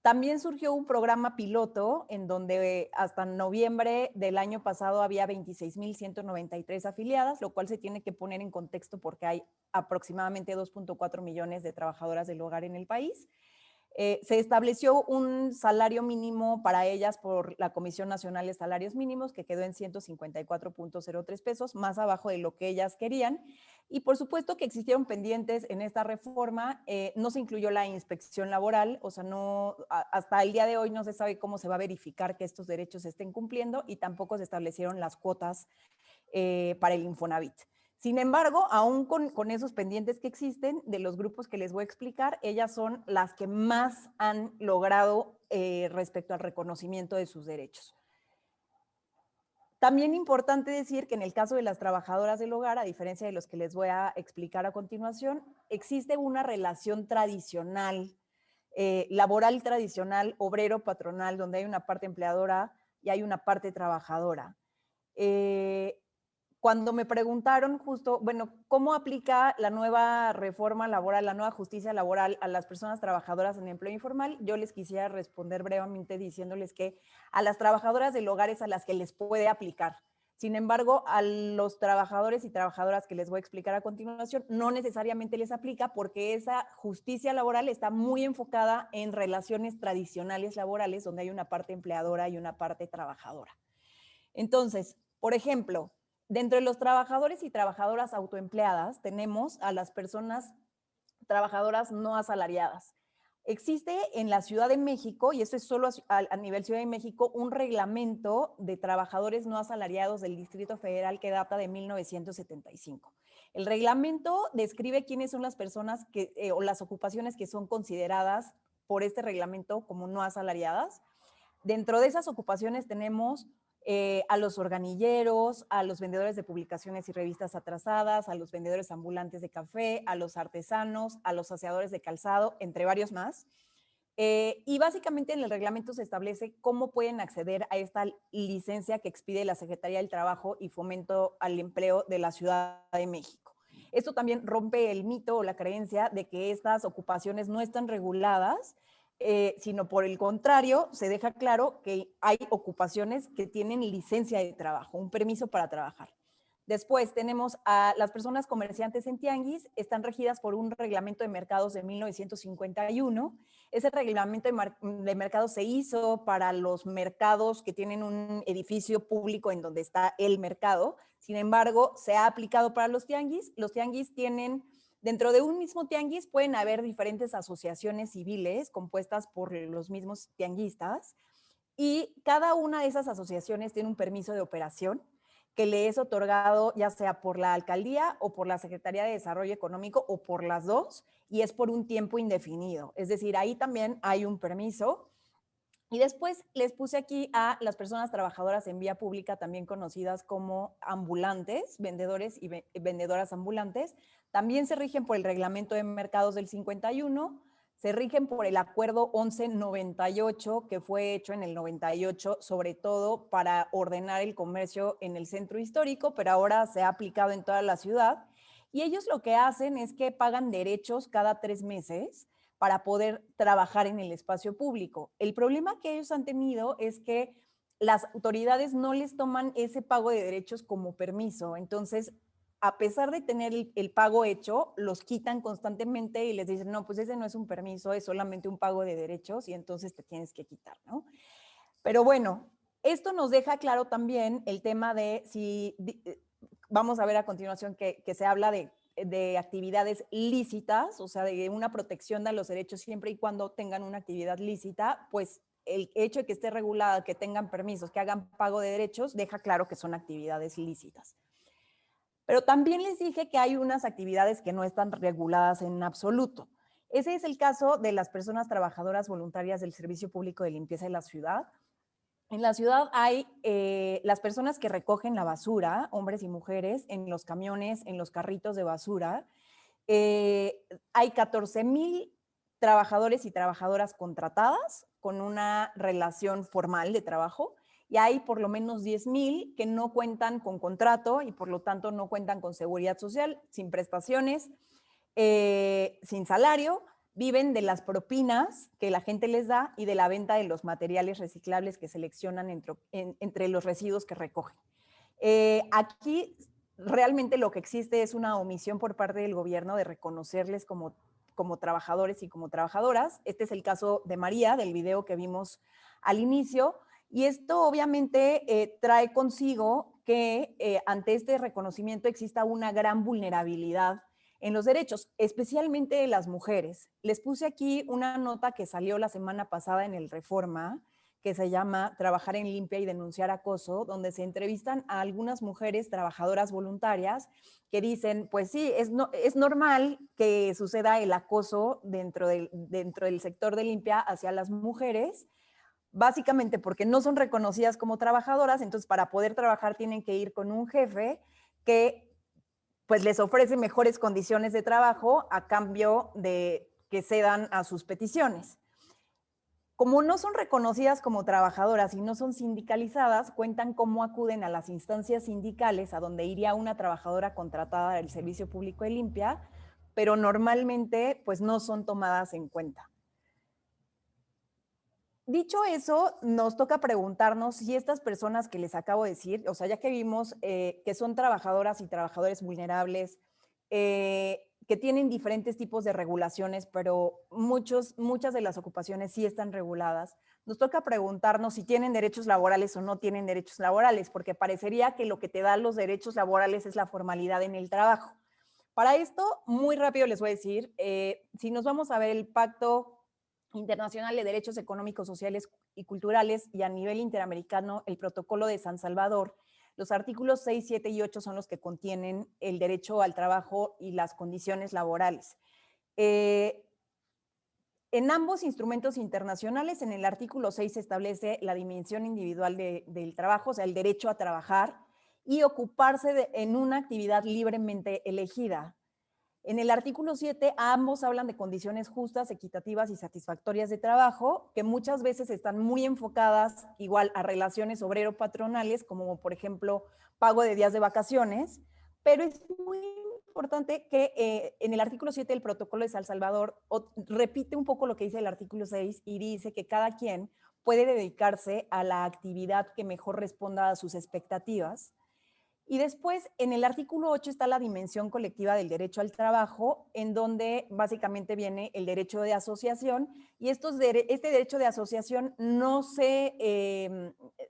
También surgió un programa piloto en donde hasta noviembre del año pasado había 26,193 afiliadas, lo cual se tiene que poner en contexto porque hay aproximadamente 2.4 millones de trabajadoras del hogar en el país. Se estableció un salario mínimo para ellas por la Comisión Nacional de Salarios Mínimos, que quedó en 154.03 pesos, más abajo de lo que ellas querían. Y por supuesto que existieron pendientes en esta reforma. No se incluyó la inspección laboral, o sea, hasta el día de hoy no se sabe cómo se va a verificar que estos derechos se estén cumpliendo, y tampoco se establecieron las cuotas para el Infonavit. Sin embargo, aún con esos pendientes que existen de los grupos que les voy a explicar, ellas son las que más han logrado respecto al reconocimiento de sus derechos. También importante decir que en el caso de las trabajadoras del hogar, a diferencia de los que les voy a explicar a continuación, existe una relación tradicional, laboral tradicional, obrero-patronal, donde hay una parte empleadora y hay una parte trabajadora. Cuando me preguntaron justo, bueno, ¿cómo aplica la nueva reforma laboral, la nueva justicia laboral a las personas trabajadoras en empleo informal? Yo les quisiera responder brevemente diciéndoles que a las trabajadoras del hogar es a las que les puede aplicar. Sin embargo, a los trabajadores y trabajadoras que les voy a explicar a continuación, no necesariamente les aplica porque esa justicia laboral está muy enfocada en relaciones tradicionales laborales, donde hay una parte empleadora y una parte trabajadora. Entonces, por ejemplo, dentro de los trabajadores y trabajadoras autoempleadas tenemos a las personas trabajadoras no asalariadas. Existe en la Ciudad de México, y esto es solo a nivel Ciudad de México, un reglamento de trabajadores no asalariados del Distrito Federal que data de 1975. El reglamento describe quiénes son las personas o las ocupaciones que son consideradas por este reglamento como no asalariadas. Dentro de esas ocupaciones tenemos a los organilleros, a los vendedores de publicaciones y revistas atrasadas, a los vendedores ambulantes de café, a los artesanos, a los aseadores de calzado, entre varios más. Y básicamente en el reglamento se establece cómo pueden acceder a esta licencia que expide la Secretaría del Trabajo y Fomento al Empleo de la Ciudad de México. Esto también rompe el mito o la creencia de que estas ocupaciones no están reguladas, sino por el contrario, se deja claro que hay ocupaciones que tienen licencia de trabajo, un permiso para trabajar. Después tenemos a las personas comerciantes en tianguis, están regidas por un reglamento de mercados de 1951. Ese reglamento de mercados se hizo para los mercados que tienen un edificio público en donde está el mercado. Sin embargo, se ha aplicado para los tianguis. Los tianguis tienen, dentro de un mismo tianguis pueden haber diferentes asociaciones civiles compuestas por los mismos tianguistas y cada una de esas asociaciones tiene un permiso de operación que le es otorgado ya sea por la alcaldía o por la Secretaría de Desarrollo Económico o por las dos, y es por un tiempo indefinido. Es decir, ahí también hay un permiso. Y después les puse aquí a las personas trabajadoras en vía pública, también conocidas como ambulantes, vendedores y vendedoras ambulantes. También se rigen por el Reglamento de Mercados del 51, se rigen por el Acuerdo 1198, que fue hecho en el 98, sobre todo para ordenar el comercio en el centro histórico, pero ahora se ha aplicado en toda la ciudad. Y ellos lo que hacen es que pagan derechos cada 3 meses para poder trabajar en el espacio público. El problema que ellos han tenido es que las autoridades no les toman ese pago de derechos como permiso. Entonces, a pesar de tener el pago hecho, los quitan constantemente y les dicen, no, pues ese no es un permiso, es solamente un pago de derechos y entonces te tienes que quitar, ¿no? Pero bueno, esto nos deja claro también el tema de si, vamos a ver a continuación que se habla de actividades lícitas, o sea, de una protección de los derechos siempre y cuando tengan una actividad lícita, pues el hecho de que esté regulada, que tengan permisos, que hagan pago de derechos, deja claro que son actividades lícitas. Pero también les dije que hay unas actividades que no están reguladas en absoluto. Ese es el caso de las personas trabajadoras voluntarias del Servicio Público de Limpieza de la ciudad. En la ciudad hay las personas que recogen la basura, hombres y mujeres, en los camiones, en los carritos de basura. Hay 14,000 trabajadores y trabajadoras contratadas con una relación formal de trabajo y hay por lo menos 10,000 que no cuentan con contrato y por lo tanto no cuentan con seguridad social, sin prestaciones, sin salario, viven de las propinas que la gente les da y de la venta de los materiales reciclables que seleccionan entre los residuos que recogen. Aquí realmente lo que existe es una omisión por parte del gobierno de reconocerles como trabajadores y como trabajadoras. Este es el caso de María, del video que vimos al inicio, y esto obviamente trae consigo que ante este reconocimiento exista una gran vulnerabilidad en los derechos, especialmente de las mujeres. Les puse aquí una nota que salió la semana pasada en el Reforma, que se llama Trabajar en Limpia y Denunciar Acoso, donde se entrevistan a algunas mujeres trabajadoras voluntarias que dicen, pues sí, es normal que suceda el acoso dentro del sector de limpia hacia las mujeres, básicamente porque no son reconocidas como trabajadoras, entonces para poder trabajar tienen que ir con un jefe que pues les ofrece mejores condiciones de trabajo a cambio de que cedan a sus peticiones. Como no son reconocidas como trabajadoras y no son sindicalizadas, cuentan cómo acuden a las instancias sindicales a donde iría una trabajadora contratada del Servicio Público de Limpia, pero normalmente pues no son tomadas en cuenta. Dicho eso, nos toca preguntarnos si estas personas que les acabo de decir, o sea, ya que vimos que son trabajadoras y trabajadores vulnerables, que tienen diferentes tipos de regulaciones, pero muchas de las ocupaciones sí están reguladas, nos toca preguntarnos si tienen derechos laborales o no tienen derechos laborales, porque parecería que lo que te da los derechos laborales es la formalidad en el trabajo. Para esto, muy rápido les voy a decir, si nos vamos a ver el Pacto Internacional de Derechos Económicos, Sociales y Culturales y a nivel interamericano el Protocolo de San Salvador, los artículos 6, 7 y 8 son los que contienen el derecho al trabajo y las condiciones laborales. En ambos instrumentos internacionales, en el artículo 6 se establece la dimensión individual del trabajo, o sea, el derecho a trabajar y ocuparse en una actividad libremente elegida. En el artículo 7, ambos hablan de condiciones justas, equitativas y satisfactorias de trabajo, que muchas veces están muy enfocadas igual a relaciones obrero-patronales, como por ejemplo pago de días de vacaciones, pero es muy importante que en el artículo 7 del protocolo de San Salvador repite un poco lo que dice el artículo 6 y dice que cada quien puede dedicarse a la actividad que mejor responda a sus expectativas. Y después, en el artículo 8 está la dimensión colectiva del derecho al trabajo, en donde básicamente viene el derecho de asociación, y este derecho de asociación no se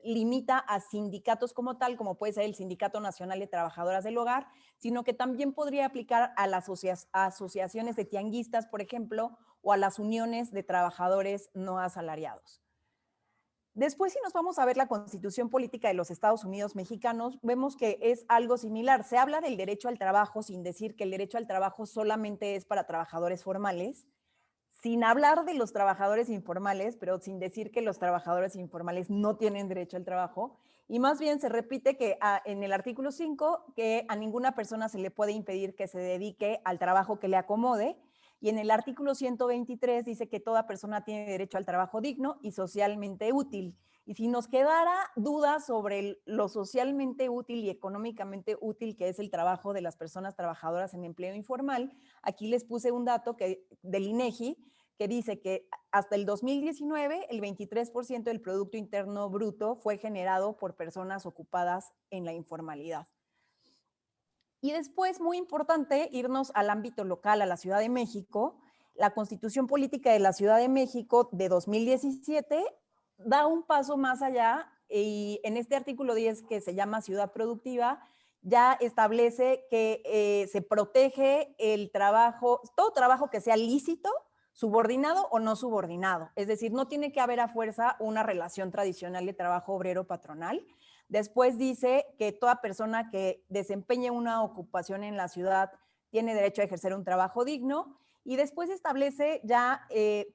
limita a sindicatos como tal, como puede ser el Sindicato Nacional de Trabajadoras del Hogar, sino que también podría aplicar a las asociaciones de tianguistas, por ejemplo, o a las uniones de trabajadores no asalariados. Después, si nos vamos a ver la Constitución Política de los Estados Unidos Mexicanos, vemos que es algo similar. Se habla del derecho al trabajo sin decir que el derecho al trabajo solamente es para trabajadores formales, sin hablar de los trabajadores informales, pero sin decir que los trabajadores informales no tienen derecho al trabajo. Y más bien se repite que en el artículo 5 que a ninguna persona se le puede impedir que se dedique al trabajo que le acomode. Y en el artículo 123 dice que toda persona tiene derecho al trabajo digno y socialmente útil. Y si nos quedara dudas sobre lo socialmente útil y económicamente útil que es el trabajo de las personas trabajadoras en empleo informal, aquí les puse un dato del INEGI que dice que hasta el 2019 el 23% del Producto Interno Bruto fue generado por personas ocupadas en la informalidad. Y después, muy importante, irnos al ámbito local, a la Ciudad de México. La Constitución Política de la Ciudad de México de 2017 da un paso más allá y en este artículo 10 que se llama Ciudad Productiva, ya establece que se protege el trabajo, todo trabajo que sea lícito, subordinado o no subordinado. Es decir, no tiene que haber a fuerza una relación tradicional de trabajo obrero-patronal. Después dice que toda persona que desempeñe una ocupación en la ciudad tiene derecho a ejercer un trabajo digno y después establece ya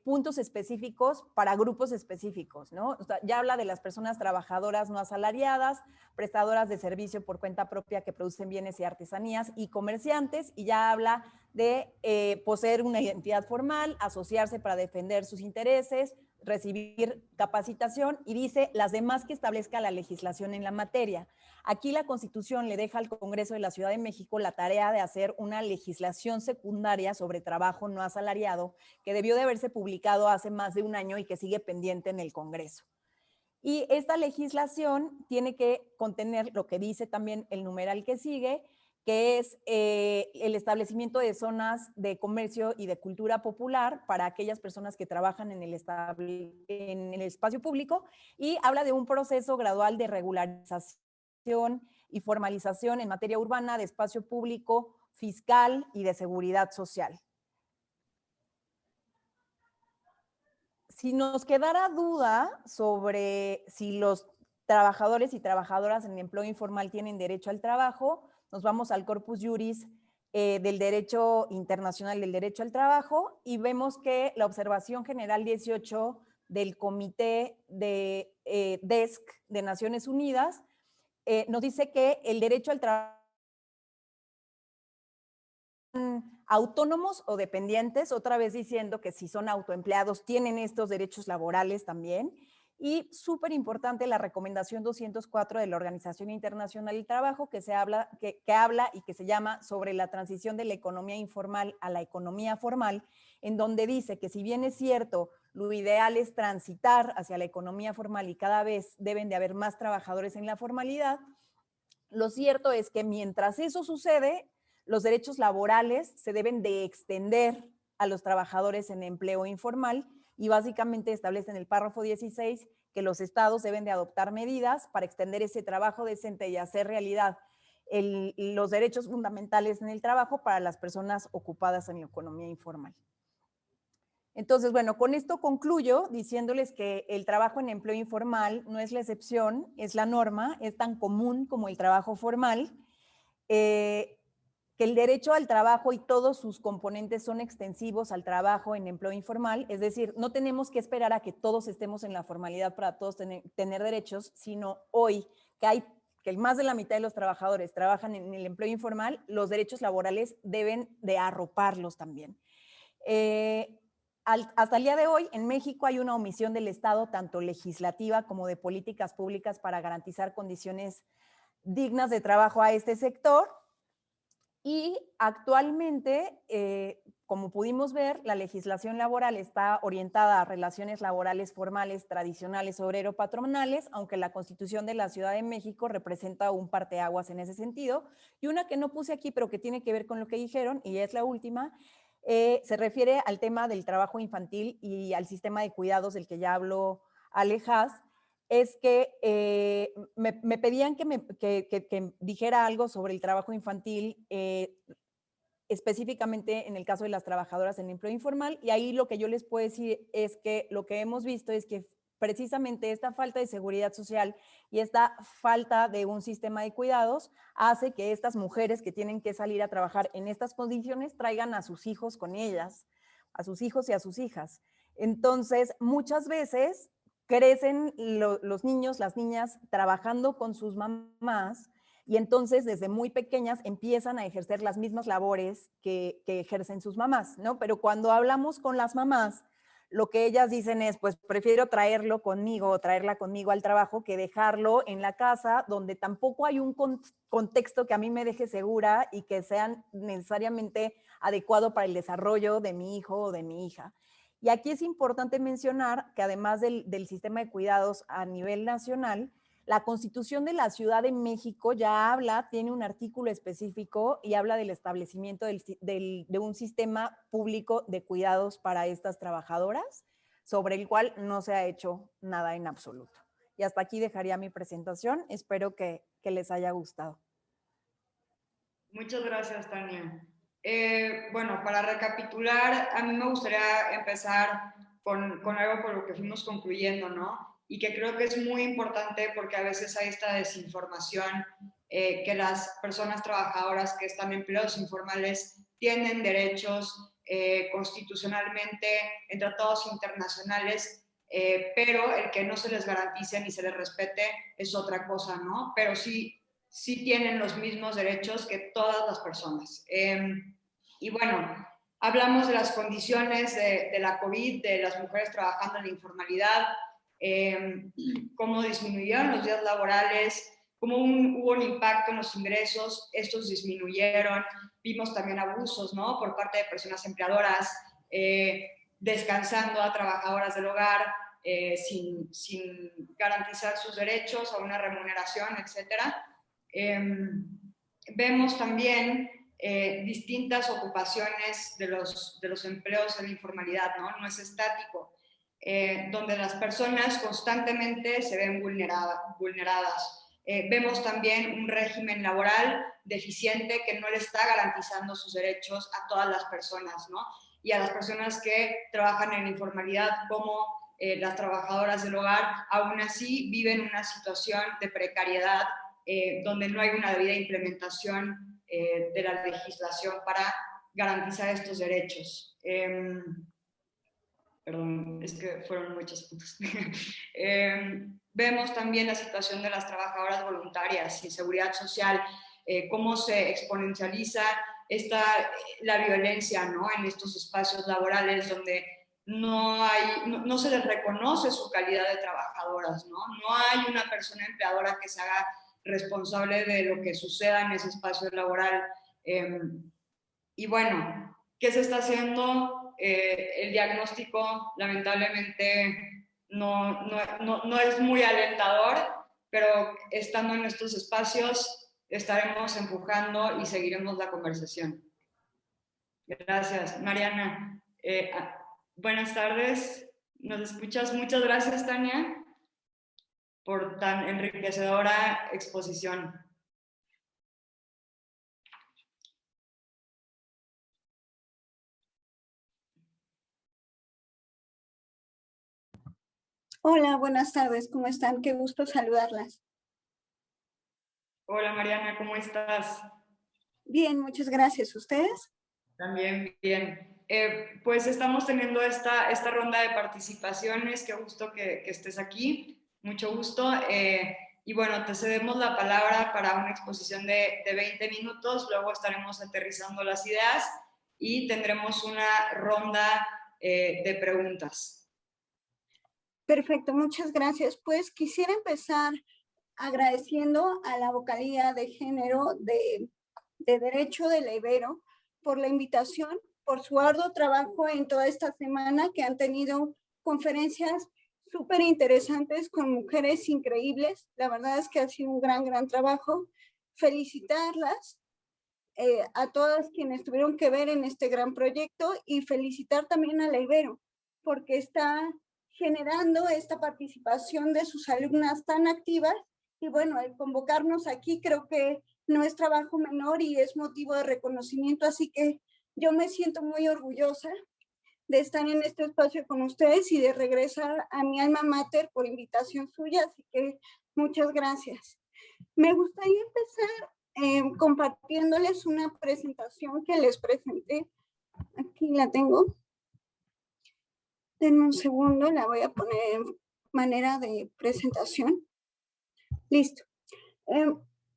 puntos específicos para grupos específicos, ¿no? O sea, ya habla de las personas trabajadoras no asalariadas, prestadoras de servicio por cuenta propia que producen bienes y artesanías y comerciantes, y ya habla de poseer una identidad formal, asociarse para defender sus intereses, recibir capacitación y dice las demás que establezca la legislación en la materia. Aquí la Constitución le deja al Congreso de la Ciudad de México la tarea de hacer una legislación secundaria sobre trabajo no asalariado que debió de haberse publicado hace más de un año y que sigue pendiente en el Congreso. Y esta legislación tiene que contener lo que dice también el numeral que sigue, que es el establecimiento de zonas de comercio y de cultura popular para aquellas personas que trabajan en el espacio público, y habla de un proceso gradual de regularización y formalización en materia urbana, de espacio público, fiscal y de seguridad social. Si nos quedara duda sobre si los trabajadores y trabajadoras en empleo informal tienen derecho al trabajo, nos vamos al Corpus Juris del Derecho Internacional del Derecho al Trabajo y vemos que la Observación General 18 del Comité de DESC de Naciones Unidas nos dice que el derecho al trabajo autónomos o dependientes, otra vez diciendo que si son autoempleados tienen estos derechos laborales también. Y súper importante la recomendación 204 de la Organización Internacional del Trabajo que habla y que se llama sobre la transición de la economía informal a la economía formal, en donde dice que si bien es cierto, lo ideal es transitar hacia la economía formal y cada vez deben de haber más trabajadores en la formalidad, lo cierto es que mientras eso sucede, los derechos laborales se deben de extender a los trabajadores en empleo informal y básicamente establece en el párrafo 16 que los estados deben de adoptar medidas para extender ese trabajo decente y hacer realidad los derechos fundamentales en el trabajo para las personas ocupadas en la economía informal. Entonces, bueno, con esto concluyo diciéndoles que el trabajo en empleo informal no es la excepción, es la norma, es tan común como el trabajo formal, que el derecho al trabajo y todos sus componentes son extensivos al trabajo en empleo informal, es decir, no tenemos que esperar a que todos estemos en la formalidad para todos tener derechos, sino hoy que más de la mitad de los trabajadores trabajan en el empleo informal, los derechos laborales deben de arroparlos también. Hasta el día de hoy, en México hay una omisión del Estado, tanto legislativa como de políticas públicas para garantizar condiciones dignas de trabajo a este sector. Y actualmente, como pudimos ver, la legislación laboral está orientada a relaciones laborales formales, tradicionales, obrero-patronales, aunque la Constitución de la Ciudad de México representa un parteaguas en ese sentido. Y una que no puse aquí, pero que tiene que ver con lo que dijeron, y es la última, se refiere al tema del trabajo infantil y al sistema de cuidados del que ya habló Alejaz. Es que me pedían que dijera algo sobre el trabajo infantil, específicamente en el caso de las trabajadoras en empleo informal, y ahí lo que yo les puedo decir es que lo que hemos visto es que precisamente esta falta de seguridad social y esta falta de un sistema de cuidados hace que estas mujeres que tienen que salir a trabajar en estas condiciones traigan a sus hijos con ellas, a sus hijos y a sus hijas. Entonces, muchas veces crecen los niños, las niñas trabajando con sus mamás, y entonces desde muy pequeñas empiezan a ejercer las mismas labores que ejercen sus mamás, ¿no? Pero cuando hablamos con las mamás, lo que ellas dicen es, pues prefiero traerlo conmigo o traerla conmigo al trabajo que dejarlo en la casa, donde tampoco hay un contexto que a mí me deje segura y que sea necesariamente adecuado para el desarrollo de mi hijo o de mi hija. Y aquí es importante mencionar que además del sistema de cuidados a nivel nacional, la Constitución de la Ciudad de México ya tiene un artículo específico y habla del establecimiento de un sistema público de cuidados para estas trabajadoras, sobre el cual no se ha hecho nada en absoluto. Y hasta aquí dejaría mi presentación. Espero que les haya gustado.
Muchas gracias, Tania. Bueno, para recapitular, a mí me gustaría empezar con algo por lo que fuimos concluyendo, ¿no? Y que creo que es muy importante porque a veces hay esta desinformación, que las personas trabajadoras que están en empleos informales tienen derechos constitucionalmente en tratados internacionales, pero el que no se les garantice ni se les respete es otra cosa, ¿no? Pero sí tienen los mismos derechos que todas las personas. Y bueno, hablamos de las condiciones de la COVID, de las mujeres trabajando en la informalidad, cómo disminuyeron los días laborales, cómo hubo un impacto en los ingresos, estos disminuyeron, vimos también abusos, ¿no?, por parte de personas empleadoras, descansando a trabajadoras del hogar, sin garantizar sus derechos a una remuneración, etcétera. Vemos también distintas ocupaciones de los empleos en la informalidad, ¿no? No es estático, donde las personas constantemente se ven vulneradas. Vemos también un régimen laboral deficiente que no le está garantizando sus derechos a todas las personas, ¿no? Y a las personas que trabajan en la informalidad, como las trabajadoras del hogar, aún así viven una situación de precariedad, donde no hay una debida implementación de la legislación para garantizar estos derechos. Perdón, es que fueron muchos puntos. Vemos también la situación de las trabajadoras voluntarias sin seguridad social, cómo se exponencializa la violencia, ¿no?, en estos espacios laborales donde no se les reconoce su calidad de trabajadoras, ¿no? No hay una persona empleadora que se haga responsable de lo que suceda en ese espacio laboral. Y bueno, ¿qué se está haciendo? El diagnóstico lamentablemente no es muy alentador, pero estando en estos espacios estaremos empujando y seguiremos la conversación. Gracias, Mariana. Buenas tardes, ¿nos escuchas? Muchas gracias, Tania, por tan enriquecedora exposición.
Hola, buenas tardes, ¿cómo están? Qué gusto saludarlas.
Hola Mariana, ¿cómo estás?
Bien, muchas gracias. ¿Ustedes?
También bien. Pues estamos teniendo esta ronda de participaciones. Qué gusto que estés aquí. Mucho gusto. Y bueno, te cedemos la palabra para una exposición de 20 minutos, luego estaremos aterrizando las ideas y tendremos una ronda de preguntas.
Perfecto, muchas gracias. Pues quisiera empezar agradeciendo a la vocalía de género de Derecho de la Ibero por la invitación, por su arduo trabajo en toda esta semana, que han tenido conferencias súper interesantes con mujeres increíbles. La verdad es que ha sido un gran trabajo. Felicitarlas a todas quienes tuvieron que ver en este gran proyecto y felicitar también a la Ibero, porque está generando esta participación de sus alumnas tan activas. Y bueno, el convocarnos aquí creo que no es trabajo menor y es motivo de reconocimiento, así que yo me siento muy orgullosa de estar en este espacio con ustedes y de regresar a mi alma mater por invitación suya, así que muchas gracias. Me gustaría empezar compartiéndoles una presentación que les presenté. Aquí la tengo. Denme un segundo, la voy a poner en manera de presentación. Listo.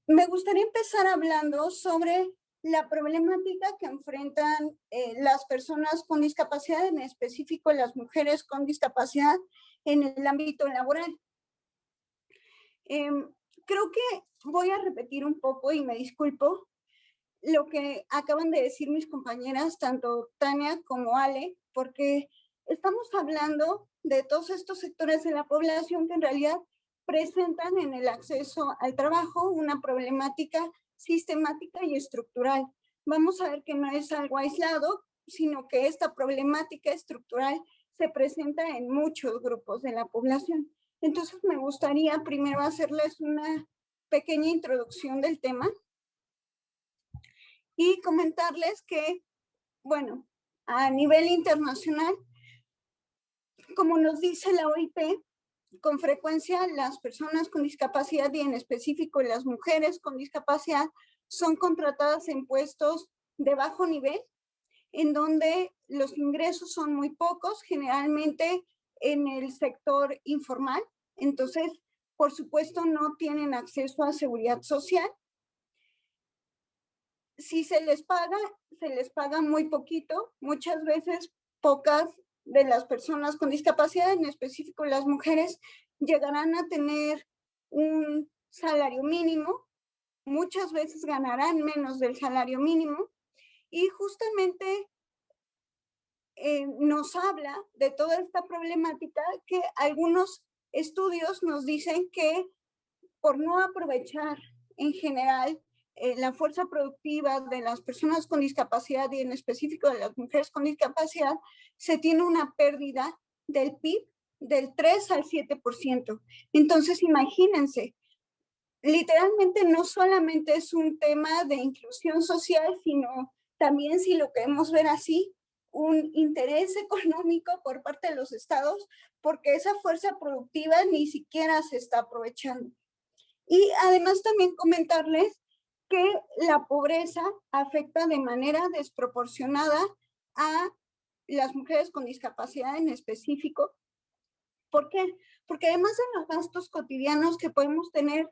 Me gustaría empezar hablando sobre la problemática que enfrentan las personas con discapacidad, en específico las mujeres con discapacidad en el ámbito laboral. Creo que voy a repetir un poco y me disculpo lo que acaban de decir mis compañeras, tanto Tania como Ale, porque estamos hablando de todos estos sectores de la población que en realidad presentan en el acceso al trabajo una problemática sistemática y estructural. Vamos a ver que no es algo aislado, sino que esta problemática estructural se presenta en muchos grupos de la población. Entonces me gustaría primero hacerles una pequeña introducción del tema y comentarles que, bueno, a nivel internacional, como nos dice la OIT, con frecuencia las personas con discapacidad y en específico las mujeres con discapacidad son contratadas en puestos de bajo nivel, en donde los ingresos son muy pocos, generalmente en el sector informal. Entonces, por supuesto, no tienen acceso a seguridad social. Si se les paga muy poquito. Muchas veces pocas de las personas con discapacidad, en específico las mujeres, llegarán a tener un salario mínimo. Muchas veces ganarán menos del salario mínimo. Y justamente nos habla de toda esta problemática que algunos estudios nos dicen que por no aprovechar en general la fuerza productiva de las personas con discapacidad y en específico de las mujeres con discapacidad, se tiene una pérdida del PIB del 3 al 7%. Entonces, imagínense, literalmente no solamente es un tema de inclusión social, sino también, si lo queremos ver así, un interés económico por parte de los estados, porque esa fuerza productiva ni siquiera se está aprovechando. Y además también comentarles que la pobreza afecta de manera desproporcionada a las mujeres con discapacidad en específico. ¿Por qué? Porque además de los gastos cotidianos que podemos tener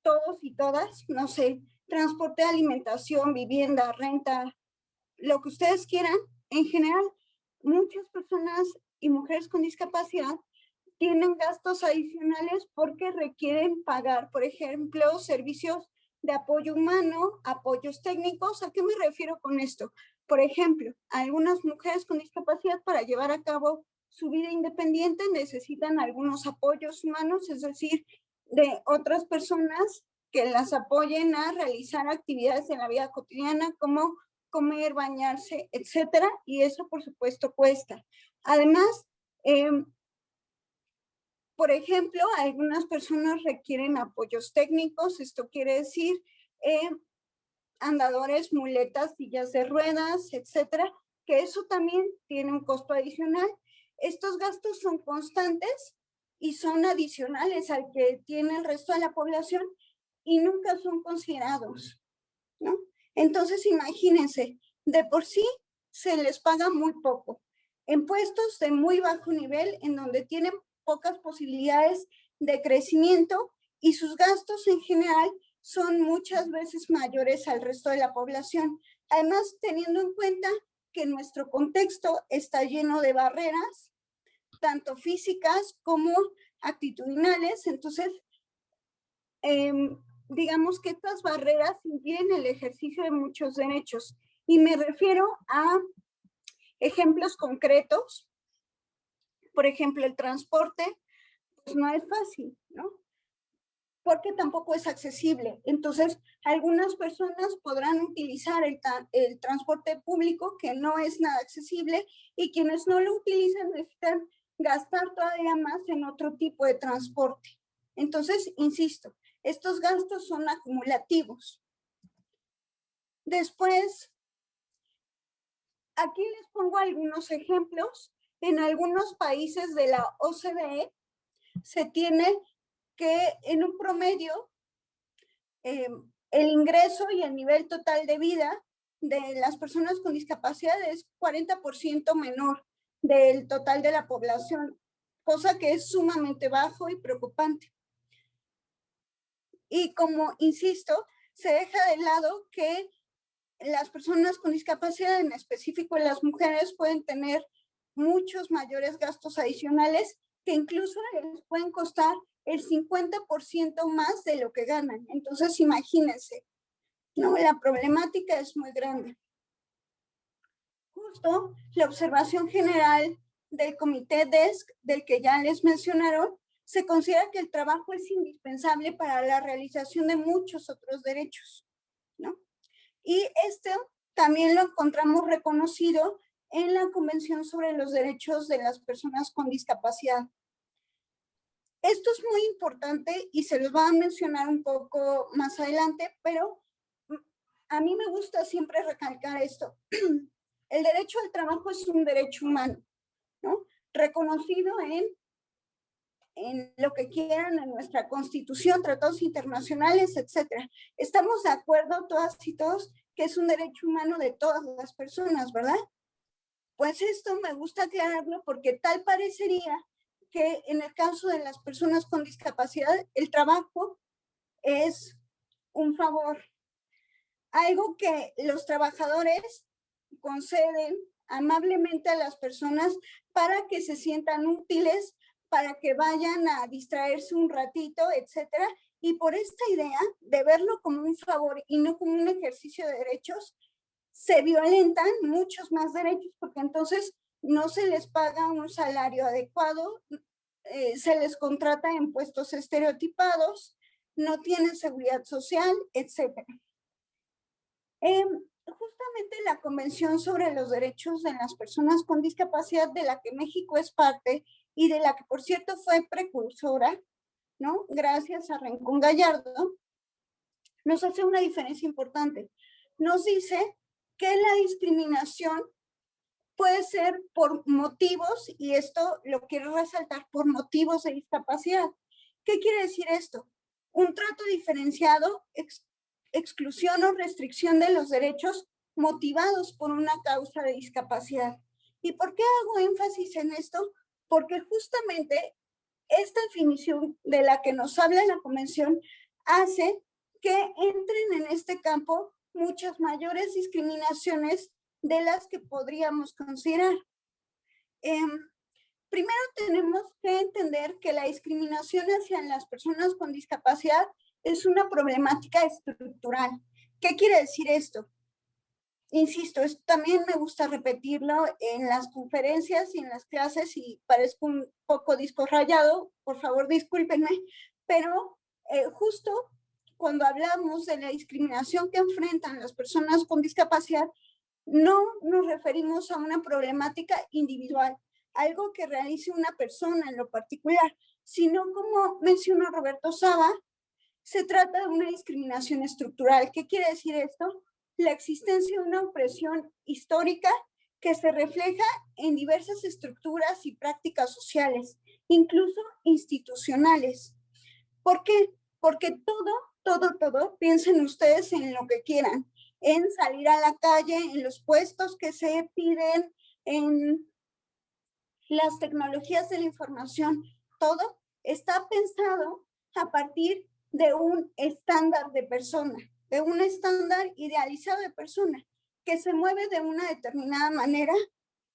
todos y todas, no sé, transporte, alimentación, vivienda, renta, lo que ustedes quieran, en general, muchas personas y mujeres con discapacidad tienen gastos adicionales porque requieren pagar, por ejemplo, servicios de apoyo humano, apoyos técnicos. ¿A qué me refiero con esto? Por ejemplo, algunas mujeres con discapacidad para llevar a cabo su vida independiente necesitan algunos apoyos humanos, es decir, de otras personas que las apoyen a realizar actividades en la vida cotidiana como comer, bañarse, etcétera, y eso por supuesto cuesta. Además, por ejemplo, algunas personas requieren apoyos técnicos, esto quiere decir andadores, muletas, sillas de ruedas, etcétera, que eso también tiene un costo adicional. Estos gastos son constantes y son adicionales al que tiene el resto de la población y nunca son considerados, ¿no? Entonces, imagínense, de por sí se les paga muy poco en puestos de muy bajo nivel, en donde tienen pocas posibilidades de crecimiento y sus gastos en general son muchas veces mayores al resto de la población. Además, teniendo en cuenta que nuestro contexto está lleno de barreras, tanto físicas como actitudinales, entonces digamos que estas barreras impiden el ejercicio de muchos derechos. Y me refiero a ejemplos concretos. Por ejemplo, el transporte, pues no es fácil, ¿no? Porque tampoco es accesible. Entonces, algunas personas podrán utilizar el transporte público, que no es nada accesible, y quienes no lo utilizan necesitan gastar todavía más en otro tipo de transporte. Entonces, insisto, estos gastos son acumulativos. Después, aquí les pongo algunos ejemplos. En algunos países de la OCDE se tiene que en un promedio el ingreso y el nivel total de vida de las personas con discapacidad es 40% menor del total de la población, cosa que es sumamente bajo y preocupante. Y como insisto, se deja de lado que las personas con discapacidad, en específico las mujeres, pueden tener muchos mayores gastos adicionales que incluso les pueden costar el 50% más de lo que ganan. Entonces, imagínense, ¿no? La problemática es muy grande. Justo la observación general del comité DESC, del que ya les mencionaron, se considera que el trabajo es indispensable para la realización de muchos otros derechos, ¿no? Y esto también lo encontramos reconocido en la Convención sobre los Derechos de las Personas con Discapacidad. Esto es muy importante y se los va a mencionar un poco más adelante, pero a mí me gusta siempre recalcar esto. El derecho al trabajo es un derecho humano, ¿no? Reconocido en lo que quieran, en nuestra Constitución, tratados internacionales, etcétera. Estamos de acuerdo todas y todos que es un derecho humano de todas las personas, ¿verdad? Pues esto me gusta aclararlo porque tal parecería que en el caso de las personas con discapacidad, el trabajo es un favor, algo que los trabajadores conceden amablemente a las personas para que se sientan útiles, para que vayan a distraerse un ratito, etcétera. Y por esta idea de verlo como un favor y no como un ejercicio de derechos, se violentan muchos más derechos porque entonces no se les paga un salario adecuado, se les contrata en puestos estereotipados, no tienen seguridad social, etcétera. Justamente la Convención sobre los Derechos de las Personas con Discapacidad, de la que México es parte y de la que, por cierto, fue precursora, ¿no? Gracias a Rincón Gallardo, nos hace una diferencia importante. Nos dice que la discriminación puede ser por motivos, y esto lo quiero resaltar, por motivos de discapacidad. ¿Qué quiere decir esto? Un trato diferenciado, exclusión o restricción de los derechos motivados por una causa de discapacidad. ¿Y por qué hago énfasis en esto? Porque justamente esta definición de la que nos habla la Convención hace que entren en este campo muchas mayores discriminaciones de las que podríamos considerar. Primero tenemos que entender que la discriminación hacia las personas con discapacidad es una problemática estructural. ¿Qué quiere decir esto? Insisto, esto también me gusta repetirlo en las conferencias y en las clases, y parezco un poco disco rayado, por favor discúlpenme, pero justo cuando hablamos de la discriminación que enfrentan las personas con discapacidad, no nos referimos a una problemática individual, algo que realice una persona en lo particular, sino, como mencionó Roberto Saba, se trata de una discriminación estructural. ¿Qué quiere decir esto? La existencia de una opresión histórica que se refleja en diversas estructuras y prácticas sociales, incluso institucionales. ¿Por qué? Porque todo, piensen ustedes en lo que quieran, en salir a la calle, en los puestos que se piden, en las tecnologías de la información, todo está pensado a partir de un estándar de persona, de un estándar idealizado de persona, que se mueve de una determinada manera,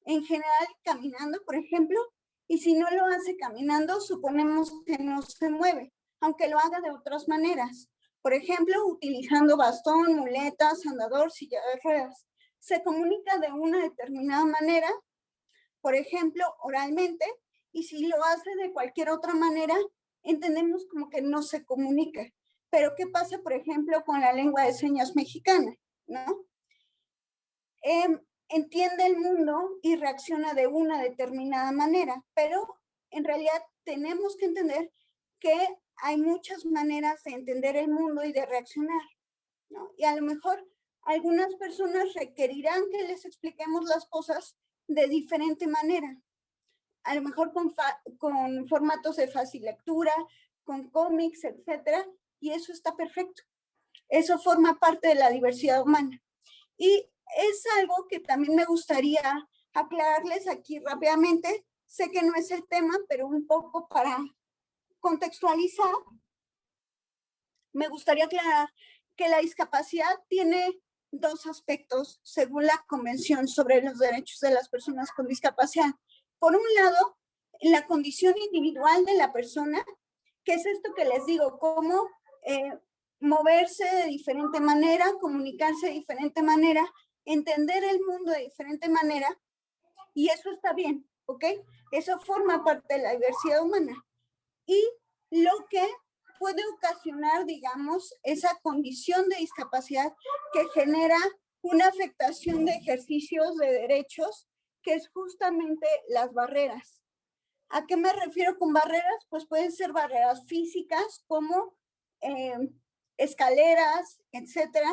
en general caminando, por ejemplo, y si no lo hace caminando, suponemos que no se mueve, aunque lo haga de otras maneras. Por ejemplo, utilizando bastón, muletas, andador, silla de ruedas. Se comunica de una determinada manera, por ejemplo, oralmente, y si lo hace de cualquier otra manera, entendemos como que no se comunica. Pero ¿qué pasa, por ejemplo, con la lengua de señas mexicana? ¿No? Entiende el mundo y reacciona de una determinada manera, pero en realidad tenemos que entender que hay muchas maneras de entender el mundo y de reaccionar, ¿no? Y a lo mejor algunas personas requerirán que les expliquemos las cosas de diferente manera, a lo mejor con formatos de fácil lectura, con cómics, etcétera, y eso está perfecto. Eso forma parte de la diversidad humana. Y es algo que también me gustaría aclararles aquí rápidamente. Sé que no es el tema, pero un poco para contextualizar, me gustaría aclarar que la discapacidad tiene dos aspectos según la Convención sobre los Derechos de las Personas con Discapacidad. Por un lado, la condición individual de la persona, que es esto que les digo, cómo moverse de diferente manera, comunicarse de diferente manera, entender el mundo de diferente manera, y eso está bien, ¿ok? Eso forma parte de la diversidad humana. Y lo que puede ocasionar, digamos, esa condición de discapacidad que genera una afectación de ejercicios de derechos, que es justamente las barreras. ¿A qué me refiero con barreras? Pues pueden ser barreras físicas como escaleras, etcétera,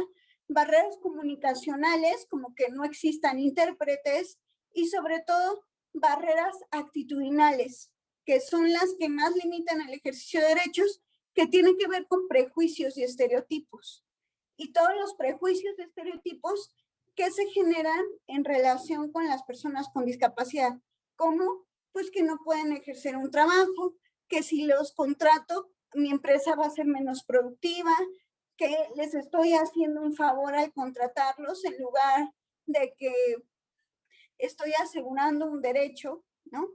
barreras comunicacionales como que no existan intérpretes y sobre todo barreras actitudinales, que son las que más limitan el ejercicio de derechos, que tienen que ver con prejuicios y estereotipos. Y todos los prejuicios y estereotipos que se generan en relación con las personas con discapacidad, como pues que no pueden ejercer un trabajo, que si los contrato, mi empresa va a ser menos productiva, que les estoy haciendo un favor al contratarlos en lugar de que estoy asegurando un derecho, ¿no?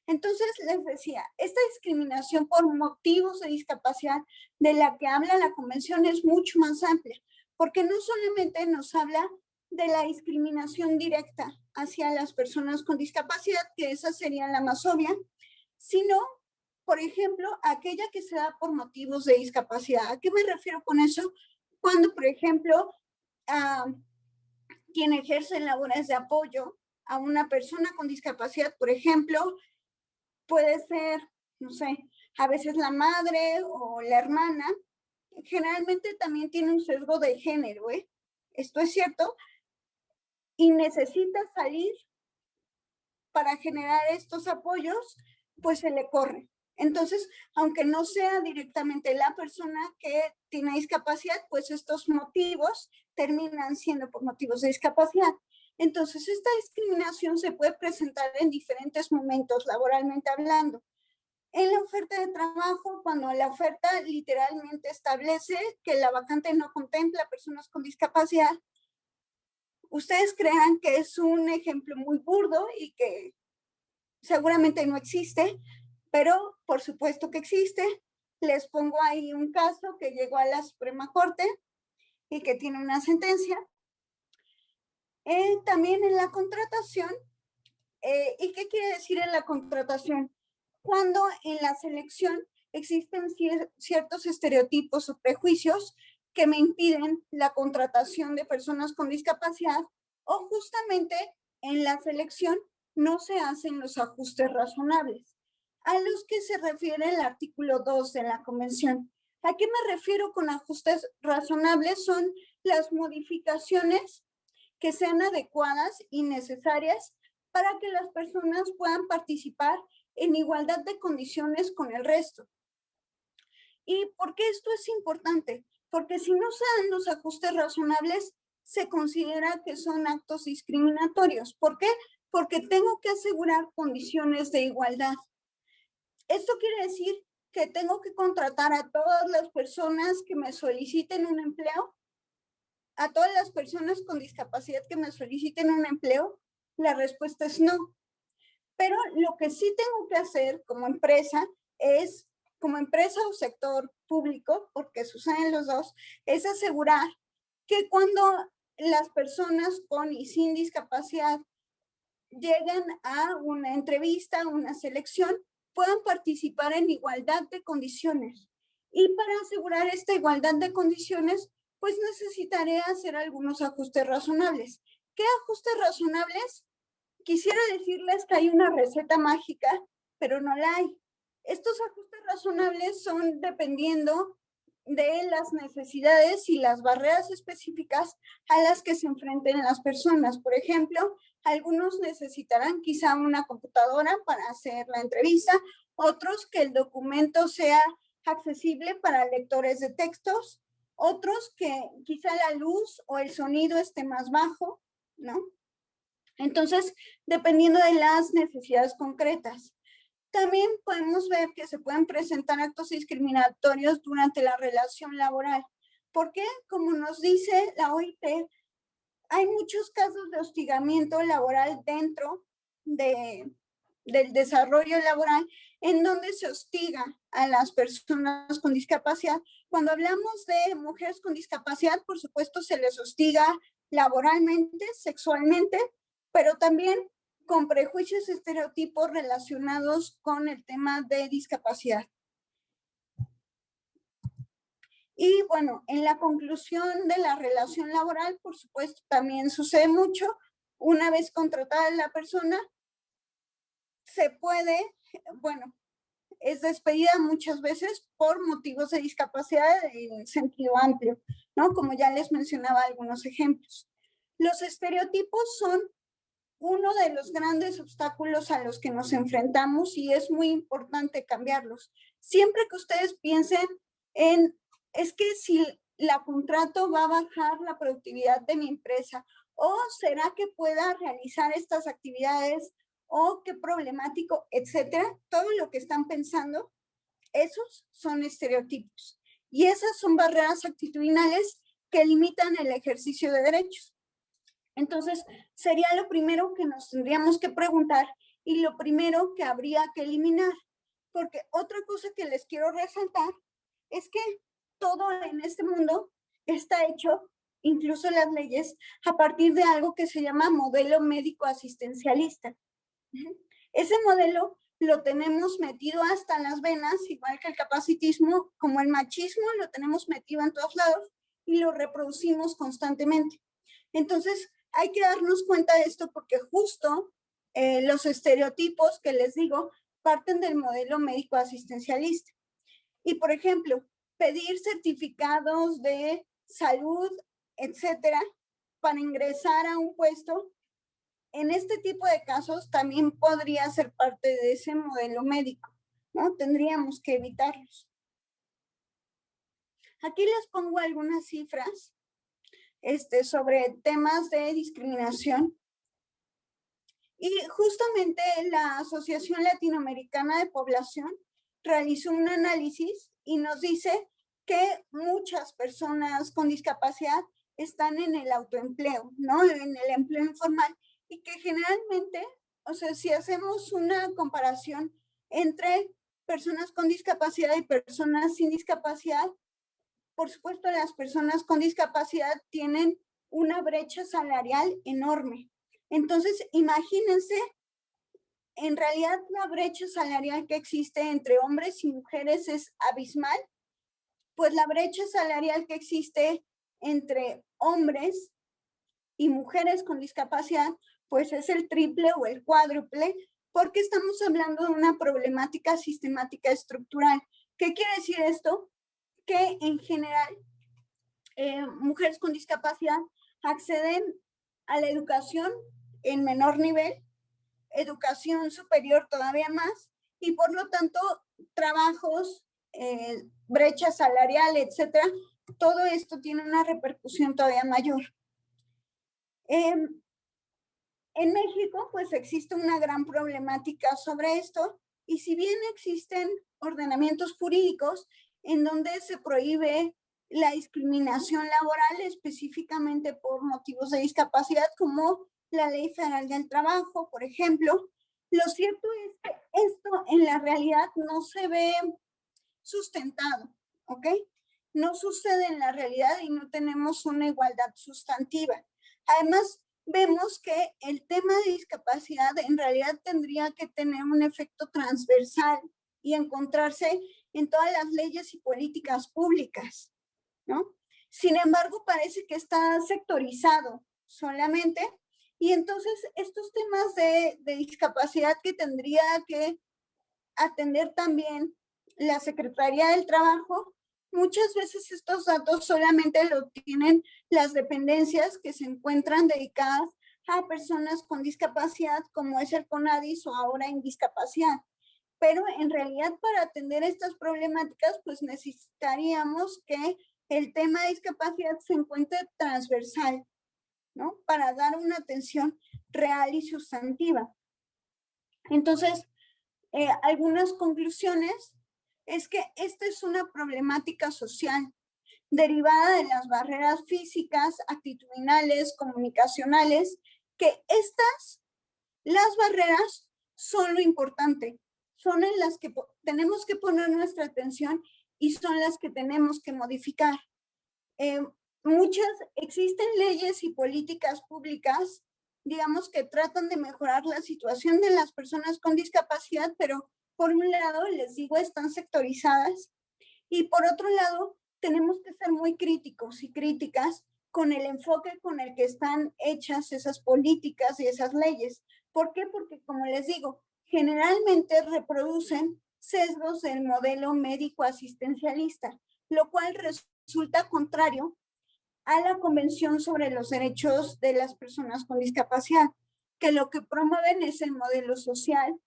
Entonces, les decía, esta discriminación por motivos de discapacidad de la que habla la Convención es mucho más amplia, porque no solamente nos habla de la discriminación directa hacia las personas con discapacidad, que esa sería la más obvia, sino, por ejemplo, aquella que se da por motivos de discapacidad. ¿A qué me refiero con eso? Cuando, por ejemplo, quien ejerce labores de apoyo a una persona con discapacidad, por ejemplo, puede ser, no sé, a veces la madre o la hermana, generalmente también tiene un sesgo de género, ¿eh? Esto es cierto, y necesita salir para generar estos apoyos, pues se le corre. Entonces, aunque no sea directamente la persona que tiene discapacidad, pues estos motivos terminan siendo por motivos de discapacidad. Entonces, esta discriminación se puede presentar en diferentes momentos, laboralmente hablando. En la oferta de trabajo, cuando la oferta literalmente establece que la vacante no contempla personas con discapacidad, ustedes crean que es un ejemplo muy burdo y que seguramente no existe, pero por supuesto que existe. Les pongo ahí un caso que llegó a la Suprema Corte y que tiene una sentencia. También en la contratación, ¿y qué quiere decir en la contratación? Cuando en la selección existen ciertos estereotipos o prejuicios que me impiden la contratación de personas con discapacidad, o justamente en la selección no se hacen los ajustes razonables, a los que se refiere el artículo 2 de la Convención. ¿A qué me refiero con ajustes razonables? Son las modificaciones que sean adecuadas y necesarias para que las personas puedan participar en igualdad de condiciones con el resto. ¿Y por qué esto es importante? Porque si no se dan los ajustes razonables, se considera que son actos discriminatorios. ¿Por qué? Porque tengo que asegurar condiciones de igualdad. Esto quiere decir que tengo que contratar a todas las personas que me soliciten un empleo, a todas las personas con discapacidad que me soliciten un empleo. La respuesta es no. Pero lo que sí tengo que hacer como empresa es, como empresa o sector público, porque suceden los dos, es asegurar que cuando las personas con y sin discapacidad llegan a una entrevista, una selección, puedan participar en igualdad de condiciones. Y para asegurar esta igualdad de condiciones, pues necesitaré hacer algunos ajustes razonables. ¿Qué ajustes razonables? Quisiera decirles que hay una receta mágica, pero no la hay. Estos ajustes razonables son dependiendo de las necesidades y las barreras específicas a las que se enfrenten las personas. Por ejemplo, algunos necesitarán quizá una computadora para hacer la entrevista, otros que el documento sea accesible para lectores de textos, otros que quizá la luz o el sonido esté más bajo, ¿no? Entonces, dependiendo de las necesidades concretas. También podemos ver que se pueden presentar actos discriminatorios durante la relación laboral. Porque, como nos dice la OIT, hay muchos casos de hostigamiento laboral dentro del desarrollo laboral en donde se hostiga a las personas con discapacidad. Cuando hablamos de mujeres con discapacidad, por supuesto, se les hostiga laboralmente, sexualmente, pero también con prejuicios y estereotipos relacionados con el tema de discapacidad. Y bueno, en la conclusión de la relación laboral, por supuesto, también sucede mucho. Una vez contratada la persona, se puede, bueno, es despedida muchas veces por motivos de discapacidad en sentido amplio, ¿no? Como ya les mencionaba algunos ejemplos. Los estereotipos son uno de los grandes obstáculos a los que nos enfrentamos y es muy importante cambiarlos. Siempre que ustedes piensen en, es que si la contrato va a bajar la productividad de mi empresa, o será que pueda realizar estas actividades, o qué problemático, etcétera, todo lo que están pensando, esos son estereotipos. Y esas son barreras actitudinales que limitan el ejercicio de derechos. Entonces, sería lo primero que nos tendríamos que preguntar y lo primero que habría que eliminar. Porque otra cosa que les quiero resaltar es que todo en este mundo está hecho, incluso las leyes, a partir de algo que se llama modelo médico asistencialista. Ese modelo lo tenemos metido hasta en las venas, igual que el capacitismo, como el machismo, lo tenemos metido en todos lados y lo reproducimos constantemente. Entonces, hay que darnos cuenta de esto porque justo los estereotipos que les digo parten del modelo médico asistencialista. Y, por ejemplo, pedir certificados de salud, etcétera, para ingresar a un puesto, en este tipo de casos también podría ser parte de ese modelo médico, ¿no? Tendríamos que evitarlos. Aquí les pongo algunas cifras sobre temas de discriminación. Y justamente la Asociación Latinoamericana de Población realizó un análisis y nos dice que muchas personas con discapacidad están en el autoempleo, ¿no? En el empleo informal, y que generalmente, o sea, si hacemos una comparación entre personas con discapacidad y personas sin discapacidad, por supuesto, las personas con discapacidad tienen una brecha salarial enorme. Entonces, imagínense, en realidad la brecha salarial que existe entre hombres y mujeres es abismal, pues la brecha salarial que existe entre hombres y mujeres con discapacidad, pues es el triple o el cuádruple, porque estamos hablando de una problemática sistemática estructural. ¿Qué quiere decir esto? Que en general mujeres con discapacidad acceden a la educación en menor nivel, educación superior todavía más, y por lo tanto trabajos, brecha salarial, etcétera, todo esto tiene una repercusión todavía mayor. En México, pues existe una gran problemática sobre esto, Y si bien existen ordenamientos jurídicos en donde se prohíbe la discriminación laboral específicamente por motivos de discapacidad, como la Ley Federal del Trabajo, por ejemplo, lo cierto es que esto en la realidad no se ve sustentado, ¿ok? No sucede en la realidad y no tenemos una igualdad sustantiva. Además, vemos que el tema de discapacidad en realidad tendría que tener un efecto transversal y encontrarse en todas las leyes y políticas públicas, ¿no? Sin embargo, parece que está sectorizado solamente, y entonces estos temas de discapacidad que tendría que atender también la Secretaría del Trabajo, muchas veces estos datos solamente lo tienen las dependencias que se encuentran dedicadas a personas con discapacidad, como es el CONADIS o ahora en discapacidad. Pero en realidad para atender estas problemáticas, pues necesitaríamos que el tema de discapacidad se encuentre transversal, ¿no? Para dar una atención real y sustantiva. Entonces, algunas conclusiones es que esta es una problemática social derivada de las barreras físicas, actitudinales, comunicacionales, que las barreras son lo importante, son en las que tenemos que poner nuestra atención y son las que tenemos que modificar. Existen leyes y políticas públicas, digamos, que tratan de mejorar la situación de las personas con discapacidad, pero por un lado, les digo, están sectorizadas y por otro lado, tenemos que ser muy críticos y críticas con el enfoque con el que están hechas esas políticas y esas leyes. ¿Por qué? Porque, como les digo, generalmente reproducen sesgos del modelo médico asistencialista, lo cual resulta contrario a la Convención sobre los Derechos de las Personas con Discapacidad, que lo que promueven es el modelo social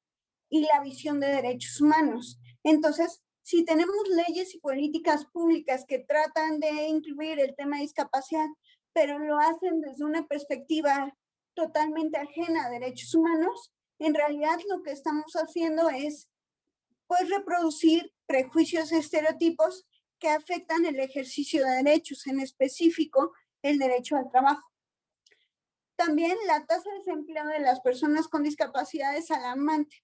y la visión de derechos humanos. Entonces, si tenemos leyes y políticas públicas que tratan de incluir el tema de discapacidad, pero lo hacen desde una perspectiva totalmente ajena a derechos humanos, en realidad lo que estamos haciendo es, pues, reproducir prejuicios y estereotipos que afectan el ejercicio de derechos, en específico el derecho al trabajo. También la tasa de desempleo de las personas con discapacidad es alarmante.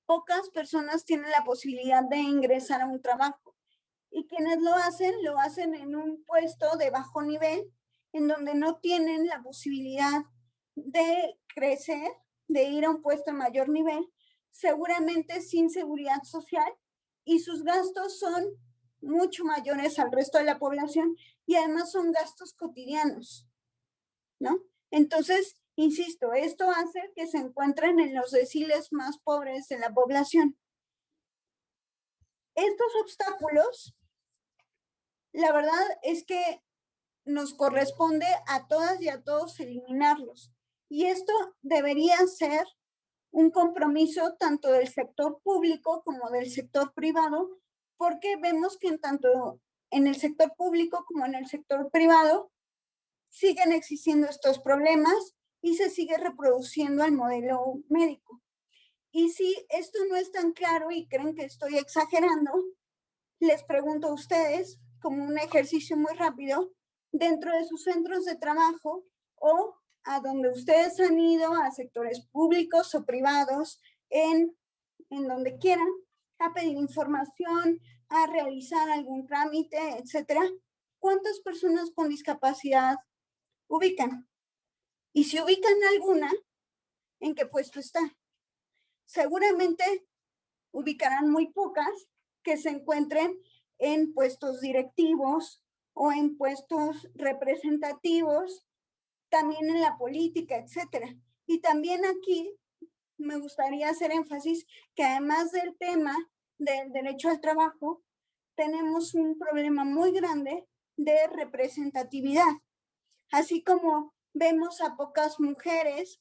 Pocas personas tienen la posibilidad de ingresar a un trabajo y quienes lo hacen en un puesto de bajo nivel, en donde no tienen la posibilidad de crecer, de ir a un puesto de mayor nivel, seguramente sin seguridad social, y sus gastos son mucho mayores al resto de la población y además son gastos cotidianos, ¿no? Entonces, insisto, esto hace que se encuentren en los deciles más pobres de la población. Estos obstáculos, la verdad es que nos corresponde a todas y a todos eliminarlos. Y esto debería ser un compromiso tanto del sector público como del sector privado, porque vemos que tanto en el sector público como en el sector privado siguen existiendo estos problemas y se sigue reproduciendo el modelo médico. Y si esto no es tan claro y creen que estoy exagerando, les pregunto a ustedes, como un ejercicio muy rápido, dentro de sus centros de trabajo o a donde ustedes han ido, a sectores públicos o privados, en donde quieran, a pedir información, a realizar algún trámite, etcétera, ¿cuántas personas con discapacidad ubican? Y si ubican alguna, ¿en qué puesto está? Seguramente ubicarán muy pocas que se encuentren en puestos directivos o en puestos representativos, también en la política, etcétera. Y también aquí me gustaría hacer énfasis que además del tema del derecho al trabajo, tenemos un problema muy grande de representatividad. Así como vemos a pocas mujeres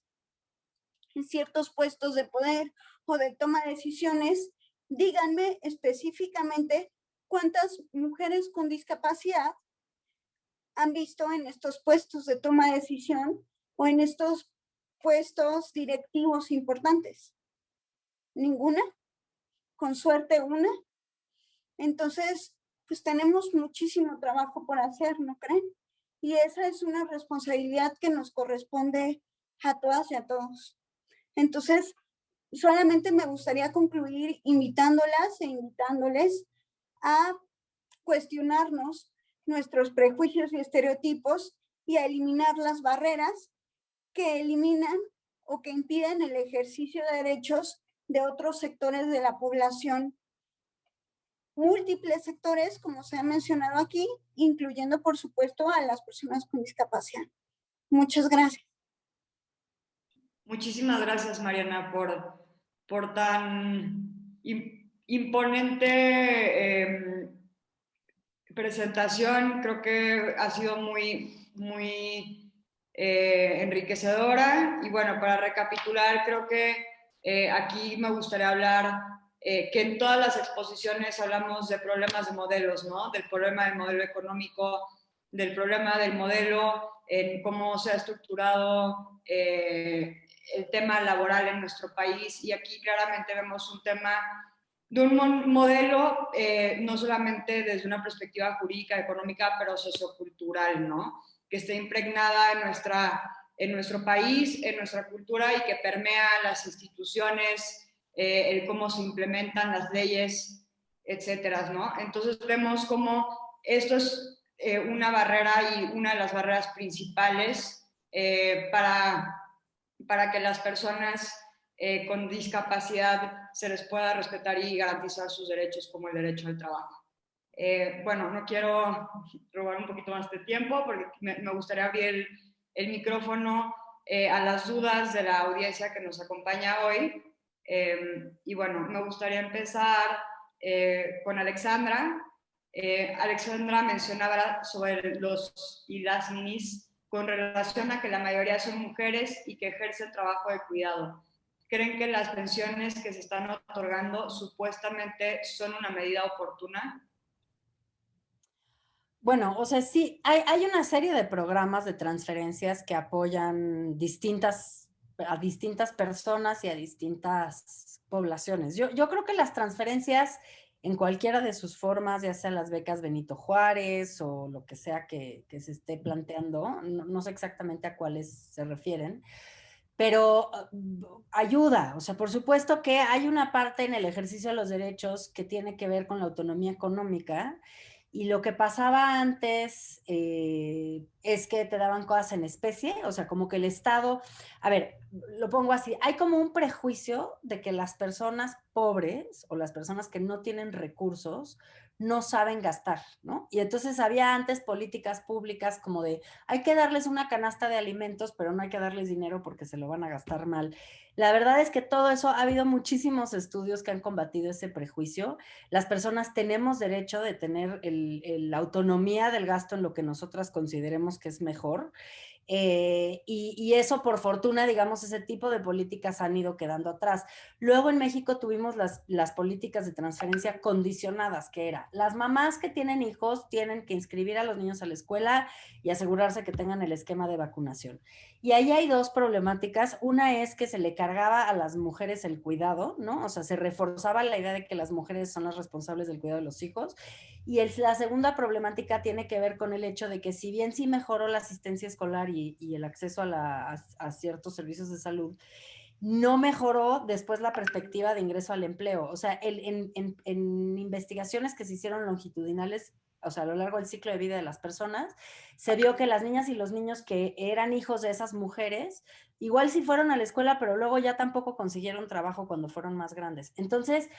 en ciertos puestos de poder o de toma de decisiones, díganme específicamente cuántas mujeres con discapacidad han visto en estos puestos de toma de decisión o en estos puestos directivos importantes. ninguna, con suerte una. Entonces, pues tenemos muchísimo trabajo por hacer, ¿no creen? Y esa es una responsabilidad que nos corresponde a todas y a todos. Entonces, solamente me gustaría concluir invitándolas e invitándoles a cuestionarnos nuestros prejuicios y estereotipos y a eliminar las barreras que eliminan o que impiden el ejercicio de derechos de otros sectores de la población, múltiples sectores, como se ha mencionado aquí, incluyendo, por supuesto, a las personas con discapacidad. Muchas gracias.
Muchísimas gracias, Mariana, por tan imponente presentación. Creo que ha sido muy enriquecedora. Y bueno, para recapitular, creo que aquí me gustaría hablar que en todas las exposiciones hablamos de problemas de modelos, ¿no? Del problema del modelo económico, del problema del modelo, en cómo se ha estructurado el tema laboral en nuestro país. Y aquí claramente vemos un tema de un modelo no solamente desde una perspectiva jurídica, económica, pero sociocultural, ¿no? Que esté impregnada en nuestro país, en nuestra cultura y que permea las instituciones, el cómo se implementan las leyes, etcétera, ¿no? Entonces vemos cómo esto es una barrera y una de las barreras principales para que las personas con discapacidad se les pueda respetar y garantizar sus derechos como el derecho al trabajo. Bueno, no quiero robar un poquito más de tiempo porque me gustaría abrir el micrófono a las dudas de la audiencia que nos acompaña hoy. Y bueno, me gustaría empezar con Alexandra. Alexandra mencionaba sobre los y las minis con relación a que la mayoría son mujeres y que ejercen trabajo de cuidado. ¿Creen que las pensiones que se están otorgando supuestamente son una medida oportuna?
Bueno, o sea, sí, hay una serie de programas de transferencias que apoyan a distintas personas y a distintas poblaciones. Yo creo que las transferencias en cualquiera de sus formas, ya sea las becas Benito Juárez o lo que sea que se esté planteando, no sé exactamente a cuáles se refieren, pero ayuda. O sea, por supuesto que hay una parte en el ejercicio de los derechos que tiene que ver con la autonomía económica. Y lo que pasaba antes es que te daban cosas en especie, o sea, como que el Estado, a ver, lo pongo así, hay como un prejuicio de que las personas pobres o las personas que no tienen recursos no saben gastar, ¿no? Y entonces había antes políticas públicas como de, hay que darles una canasta de alimentos, pero no hay que darles dinero porque se lo van a gastar mal. La verdad es que todo eso, ha habido muchísimos estudios que han combatido ese prejuicio. Las personas tenemos derecho de tener la autonomía del gasto en lo que nosotras consideremos que es mejor. Y eso, por fortuna, digamos, ese tipo de políticas han ido quedando atrás. Luego en México tuvimos las políticas de transferencia condicionadas, que era, las mamás que tienen hijos tienen que inscribir a los niños a la escuela y asegurarse que tengan el esquema de vacunación. Y ahí hay dos problemáticas. Una es que se le cargaba a las mujeres el cuidado, ¿no? O sea, se reforzaba la idea de que las mujeres son las responsables del cuidado de los hijos. Y la segunda problemática tiene que ver con el hecho de que si bien sí mejoró la asistencia escolar y el acceso a ciertos servicios de salud, no mejoró después la perspectiva de ingreso al empleo. O sea, en investigaciones que se hicieron longitudinales, o sea, a lo largo del ciclo de vida de las personas, se vio que las niñas y los niños que eran hijos de esas mujeres, igual sí fueron a la escuela, pero luego ya tampoco consiguieron trabajo cuando fueron más grandes. Entonces,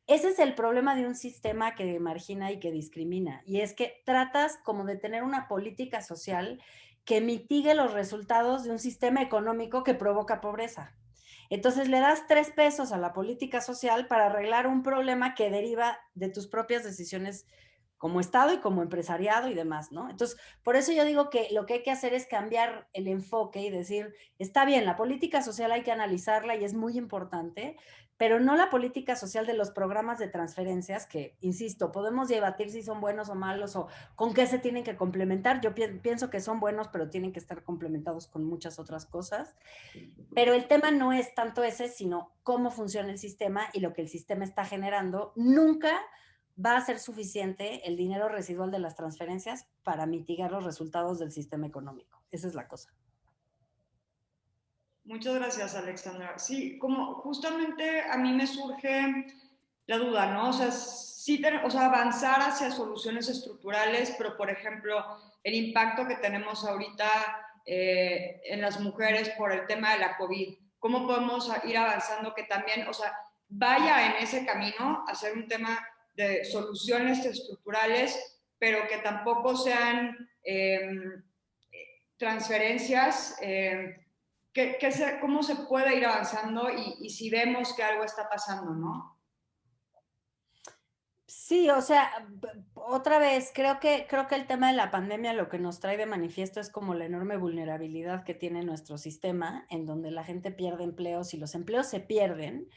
ese es el problema de un sistema que margina y que discrimina. Y es que tratas como de tener una política social que mitigue los resultados de un sistema económico que provoca pobreza. Entonces le das 3 pesos a la política social para arreglar un problema que deriva de tus propias decisiones como Estado y como empresariado y demás, ¿no? Entonces, por eso yo digo que lo que hay que hacer es cambiar el enfoque y decir, está bien, la política social hay que analizarla y es muy importante, pero no la política social de los programas de transferencias que, insisto, podemos debatir si son buenos o malos o con qué se tienen que complementar. Yo pienso que son buenos, pero tienen que estar complementados con muchas otras cosas. Pero el tema no es tanto ese, sino cómo funciona el sistema y lo que el sistema está generando. Nunca va a ser suficiente el dinero residual de las transferencias para mitigar los resultados del sistema económico. Esa es la cosa.
Muchas gracias, Alexandra. Sí, como justamente a mí me surge la duda, ¿no? O sea, sí, o sea, avanzar hacia soluciones estructurales, pero por ejemplo, el impacto que tenemos ahorita en las mujeres por el tema de la COVID, ¿cómo podemos ir avanzando que también, o sea, vaya en ese camino a ser un tema de soluciones estructurales, pero que tampoco sean transferencias? ¿Cómo se puede ir avanzando y si vemos que algo está pasando, ¿no?
Sí, o sea, otra vez, creo que el tema de la pandemia lo que nos trae de manifiesto es como la enorme vulnerabilidad que tiene nuestro sistema, en donde la gente pierde empleos y los empleos se pierden.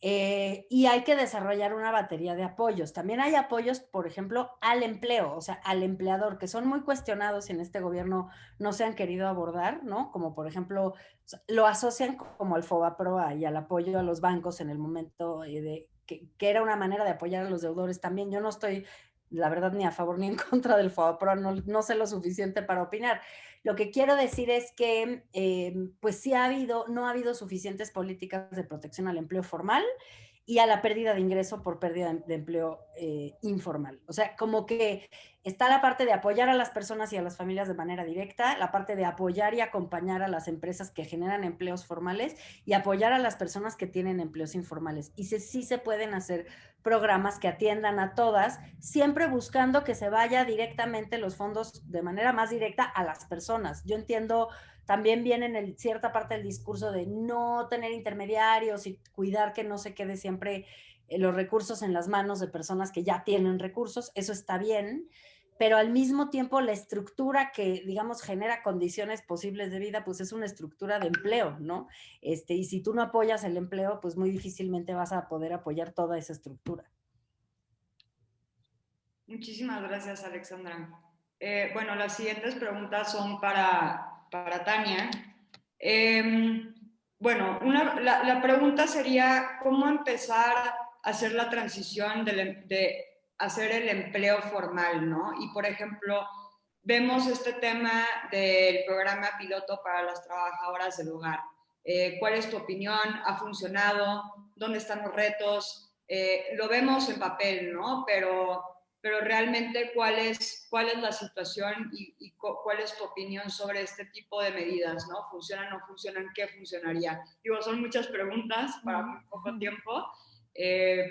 Y hay que desarrollar una batería de apoyos. También hay apoyos, por ejemplo, al empleo, o sea, al empleador, que son muy cuestionados y en este gobierno no se han querido abordar, ¿no? Como por ejemplo, lo asocian como al FOBAPROA y al apoyo a los bancos en el momento de que era una manera de apoyar a los deudores también. Yo no estoy, la verdad, ni a favor ni en contra del FOBAPROA, no sé lo suficiente para opinar. Lo que quiero decir es que, pues sí no ha habido suficientes políticas de protección al empleo formal y a la pérdida de ingreso por pérdida de empleo informal. O sea, como que está la parte de apoyar a las personas y a las familias de manera directa, la parte de apoyar y acompañar a las empresas que generan empleos formales y apoyar a las personas que tienen empleos informales. Y sí se pueden hacer programas que atiendan a todas, siempre buscando que se vaya directamente los fondos de manera más directa a las personas. Yo entiendo, también viene en cierta parte del discurso de no tener intermediarios y cuidar que no se quede siempre los recursos en las manos de personas que ya tienen recursos, eso está bien, pero al mismo tiempo la estructura que, digamos, genera condiciones posibles de vida, pues es una estructura de empleo, ¿no? Y si tú no apoyas el empleo, pues muy difícilmente vas a poder apoyar toda esa estructura.
Muchísimas gracias, Alexandra. Bueno, las siguientes preguntas son para Tania. Bueno, la pregunta sería, ¿cómo empezar a hacer la transición de hacer el empleo formal, ¿no? Y, por ejemplo, vemos este tema del programa piloto para las trabajadoras del hogar. ¿Cuál es tu opinión? ¿Ha funcionado? ¿Dónde están los retos? Lo vemos en papel, ¿no? Pero realmente cuál es la situación y cuál es tu opinión sobre este tipo de medidas, ¿no? ¿Funcionan, no funcionan? ¿Qué funcionaría? Digo, son muchas preguntas para muy poco tiempo,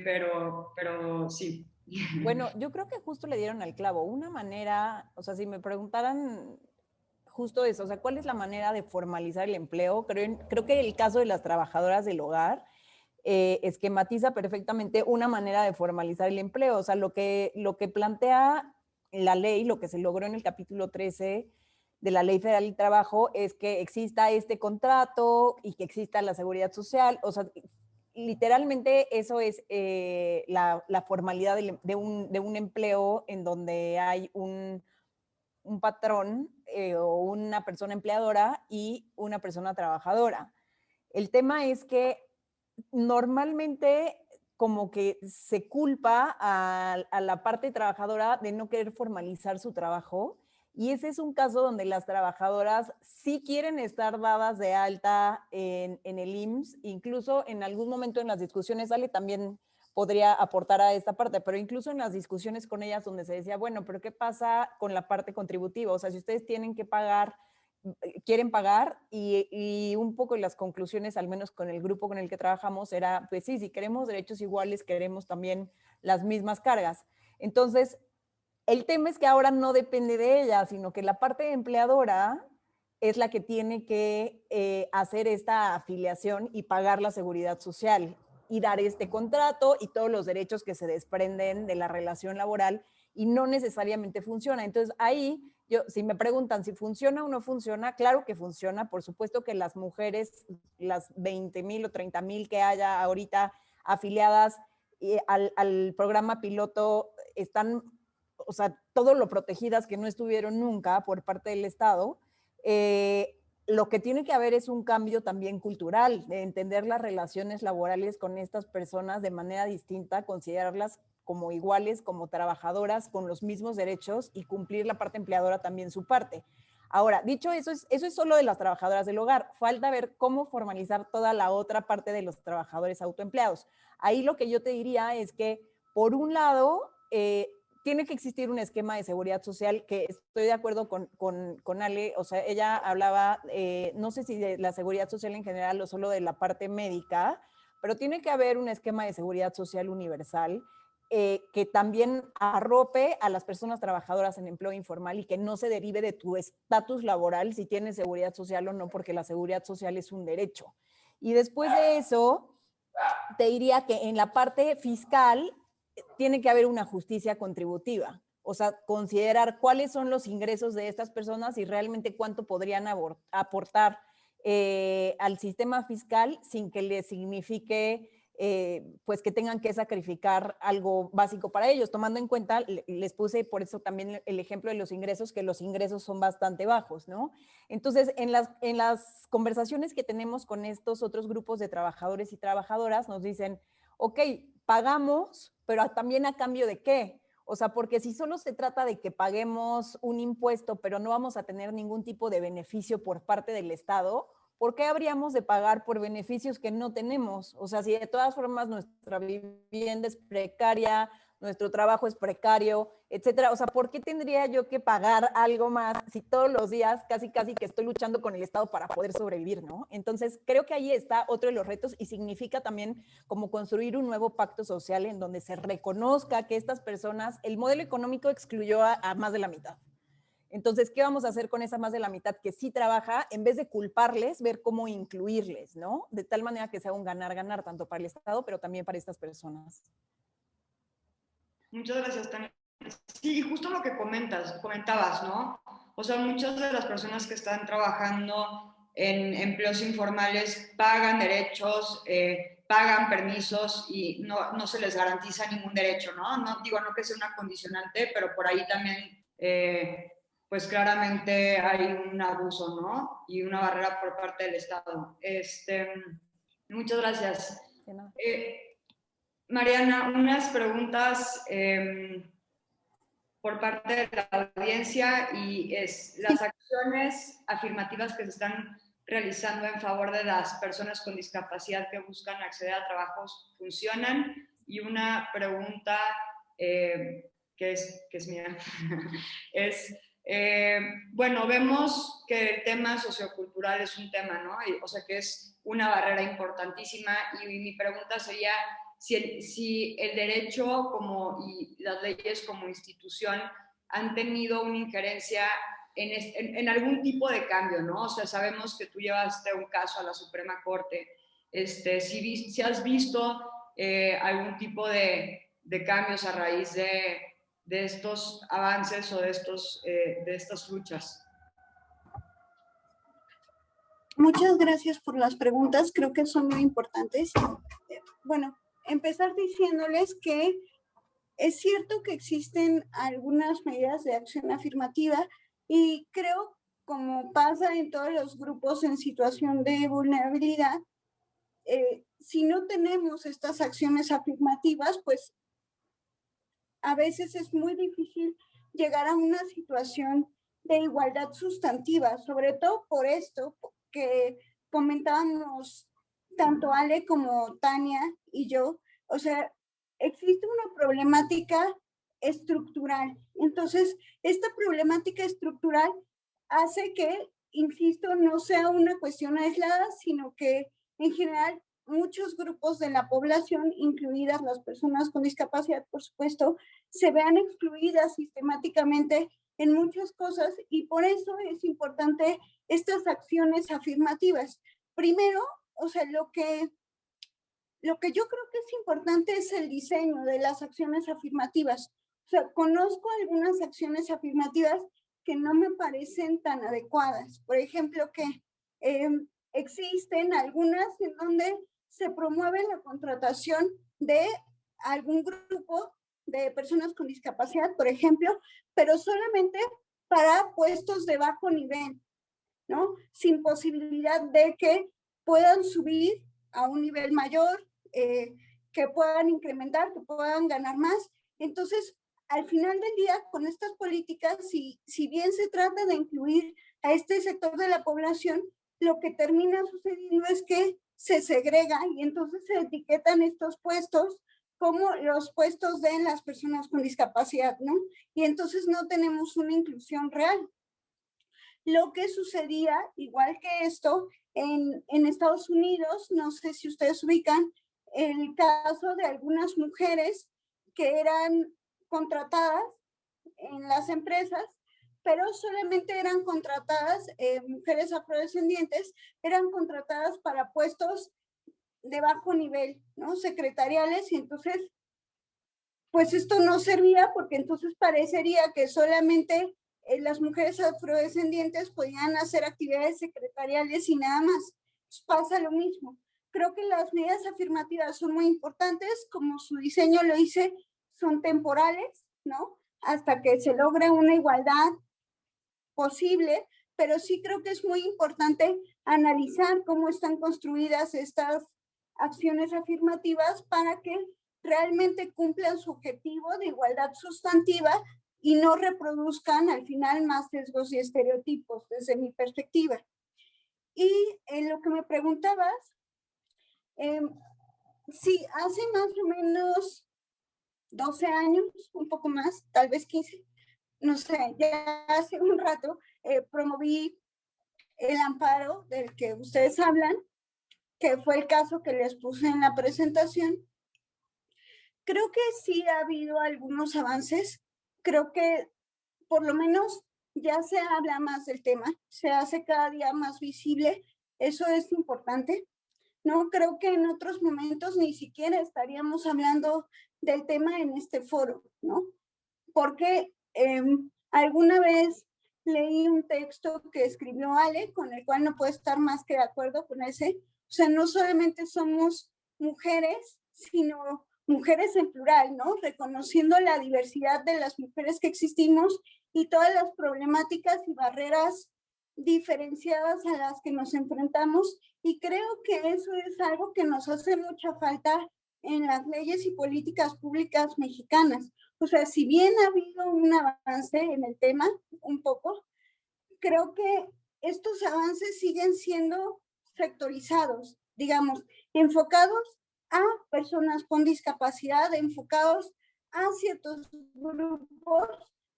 pero sí.
Bueno, yo creo que justo le dieron al clavo. Una manera, o sea, si me preguntaran justo eso, o sea, ¿cuál es la manera de formalizar el empleo? Creo que el caso de las trabajadoras del hogar esquematiza perfectamente una manera de formalizar el empleo. O sea, lo que plantea la ley, lo que se logró en el capítulo 13 de la Ley Federal del Trabajo, es que exista este contrato y que exista la seguridad social. O sea, literalmente eso es la formalidad de un empleo en donde hay un patrón o una persona empleadora y una persona trabajadora. El tema es que normalmente como que se culpa a la parte trabajadora de no querer formalizar su trabajo, y ese es un caso donde las trabajadoras sí quieren estar dadas de alta en el IMSS, incluso en algún momento en las discusiones, Ale también podría aportar a esta parte, pero incluso en las discusiones con ellas donde se decía, bueno, pero ¿qué pasa con la parte contributiva? O sea, si ustedes tienen que pagar, quieren pagar, y un poco las conclusiones, al menos con el grupo con el que trabajamos, era, pues sí, si queremos derechos iguales, queremos también las mismas cargas. Entonces, el tema es que ahora no depende de ella, sino que la parte empleadora es la que tiene que hacer esta afiliación y pagar la seguridad social y dar este contrato y todos los derechos que se desprenden de la relación laboral, y no necesariamente funciona. Entonces ahí, si me preguntan si funciona o no funciona, claro que funciona. Por supuesto que las mujeres, las 20,000 o 30,000 que haya ahorita, afiliadas al programa piloto están, o sea, todo lo protegidas que no estuvieron nunca por parte del Estado. Lo que tiene que haber es un cambio también cultural, de entender las relaciones laborales con estas personas de manera distinta, considerarlas como iguales, como trabajadoras, con los mismos derechos y cumplir la parte empleadora también su parte. Ahora, dicho eso es solo de las trabajadoras del hogar. Falta ver cómo formalizar toda la otra parte de los trabajadores autoempleados. Ahí lo que yo te diría es que, por un lado, tiene que existir un esquema de seguridad social, que estoy de acuerdo con Ale, o sea, ella hablaba, no sé si de la seguridad social en general o solo de la parte médica, pero tiene que haber un esquema de seguridad social universal que también arrope a las personas trabajadoras en empleo informal y que no se derive de tu estatus laboral si tienes seguridad social o no, porque la seguridad social es un derecho. Y después de eso, te diría que en la parte fiscal tiene que haber una justicia contributiva, o sea, considerar cuáles son los ingresos de estas personas y realmente cuánto podrían aportar al sistema fiscal sin que les signifique pues que tengan que sacrificar algo básico para ellos, tomando en cuenta, les puse por eso también el ejemplo de los ingresos, que los ingresos son bastante bajos, ¿no? Entonces, en las conversaciones que tenemos con estos otros grupos de trabajadores y trabajadoras, nos dicen, ok, pagamos, pero también a cambio de qué. O sea, porque si solo se trata de que paguemos un impuesto, pero no vamos a tener ningún tipo de beneficio por parte del Estado, ¿por qué habríamos de pagar por beneficios que no tenemos? O sea, si de todas formas nuestra vivienda es precaria, nuestro trabajo es precario, etcétera. O sea, ¿por qué tendría yo que pagar algo más si todos los días casi que estoy luchando con el Estado para poder sobrevivir, ¿no? Entonces, creo que ahí está otro de los retos y significa también como construir un nuevo pacto social en donde se reconozca que estas personas, el modelo económico excluyó a más de la mitad. Entonces, ¿qué vamos a hacer con esa más de la mitad que sí trabaja? En vez de culparles, ver cómo incluirles, ¿no? De tal manera que sea un ganar-ganar, tanto para el Estado, pero también para estas personas.
Muchas gracias, Tania. Sí, justo lo que comentabas, ¿no? O sea, muchas de las personas que están trabajando en empleos informales pagan derechos, pagan permisos y no se les garantiza ningún derecho, ¿no? No digo, no que sea una condicionante, pero por ahí también, pues claramente hay un abuso, ¿no? Y una barrera por parte del Estado. Muchas gracias. Mariana, unas preguntas por parte de la audiencia y es las acciones afirmativas que se están realizando en favor de las personas con discapacidad que buscan acceder a trabajos funcionan. Y una pregunta que es mía es, bueno, vemos que el tema sociocultural es un tema, ¿no? O sea, que es una barrera importantísima y mi pregunta sería si el derecho y las leyes como institución han tenido una injerencia en algún tipo de cambio, ¿no? O sea, sabemos que tú llevaste un caso a la Suprema Corte, si has visto algún tipo de cambios a raíz de estos avances o de estas luchas.
Muchas gracias por las preguntas, creo que son muy importantes. Bueno, empezar diciéndoles que es cierto que existen algunas medidas de acción afirmativa y creo, como pasa en todos los grupos en situación de vulnerabilidad, si no tenemos estas acciones afirmativas, pues a veces es muy difícil llegar a una situación de igualdad sustantiva, sobre todo por esto que comentábamos tanto Ale como Tania y yo. O sea, existe una problemática estructural. Entonces, esta problemática estructural hace que, insisto, no sea una cuestión aislada, sino que en general muchos grupos de la población, incluidas las personas con discapacidad, por supuesto, se vean excluidas sistemáticamente en muchas cosas y por eso es importante estas acciones afirmativas. Primero, o sea, lo que yo creo que es importante es el diseño de las acciones afirmativas. O sea, conozco algunas acciones afirmativas que no me parecen tan adecuadas. Por ejemplo, que existen algunas en donde se promueve la contratación de algún grupo de personas con discapacidad, por ejemplo, pero solamente para puestos de bajo nivel, ¿no? Sin posibilidad de que puedan subir a un nivel mayor, que puedan incrementar, que puedan ganar más. Entonces, al final del día, con estas políticas, si bien se trata de incluir a este sector de la población, lo que termina sucediendo es que se segrega y entonces se etiquetan estos puestos como los puestos de las personas con discapacidad, ¿no? Y entonces no tenemos una inclusión real. Lo que sucedía, igual que esto, en Estados Unidos, no sé si ustedes ubican el caso de algunas mujeres que eran contratadas en las empresas, pero solamente eran contratadas, mujeres afrodescendientes, eran contratadas para puestos de bajo nivel, ¿no? Secretariales, y entonces, pues esto no servía porque entonces parecería que solamente las mujeres afrodescendientes podían hacer actividades secretariales y nada más. Pues pasa lo mismo. Creo que las medidas afirmativas son muy importantes, como su diseño lo dice, son temporales, ¿no? Hasta que se logre una igualdad posible, pero sí creo que es muy importante analizar cómo están construidas estas acciones afirmativas para que realmente cumplan su objetivo de igualdad sustantiva y no reproduzcan al final más sesgos y estereotipos desde mi perspectiva. Y en lo que me preguntabas, sí, hace más o menos 12 años, un poco más, tal vez 15, no sé, ya hace un rato promoví el amparo del que ustedes hablan, que fue el caso que les puse en la presentación. Creo que sí ha habido algunos avances, creo que por lo menos ya se habla más del tema, se hace cada día más visible, eso es importante. No creo que en otros momentos ni siquiera estaríamos hablando del tema en este foro, ¿no? Porque alguna vez leí un texto que escribió Ale, con el cual no puedo estar más que de acuerdo con ese. O sea, no solamente somos mujeres, sino mujeres en plural, ¿no? Reconociendo la diversidad de las mujeres que existimos y todas las problemáticas y barreras diferenciadas a las que nos enfrentamos. Y creo que eso es algo que nos hace mucha falta en las leyes y políticas públicas mexicanas. O sea, si bien ha habido un avance en el tema, un poco, creo que estos avances siguen siendo sectorizados, digamos, enfocados a personas con discapacidad, enfocados a ciertos grupos,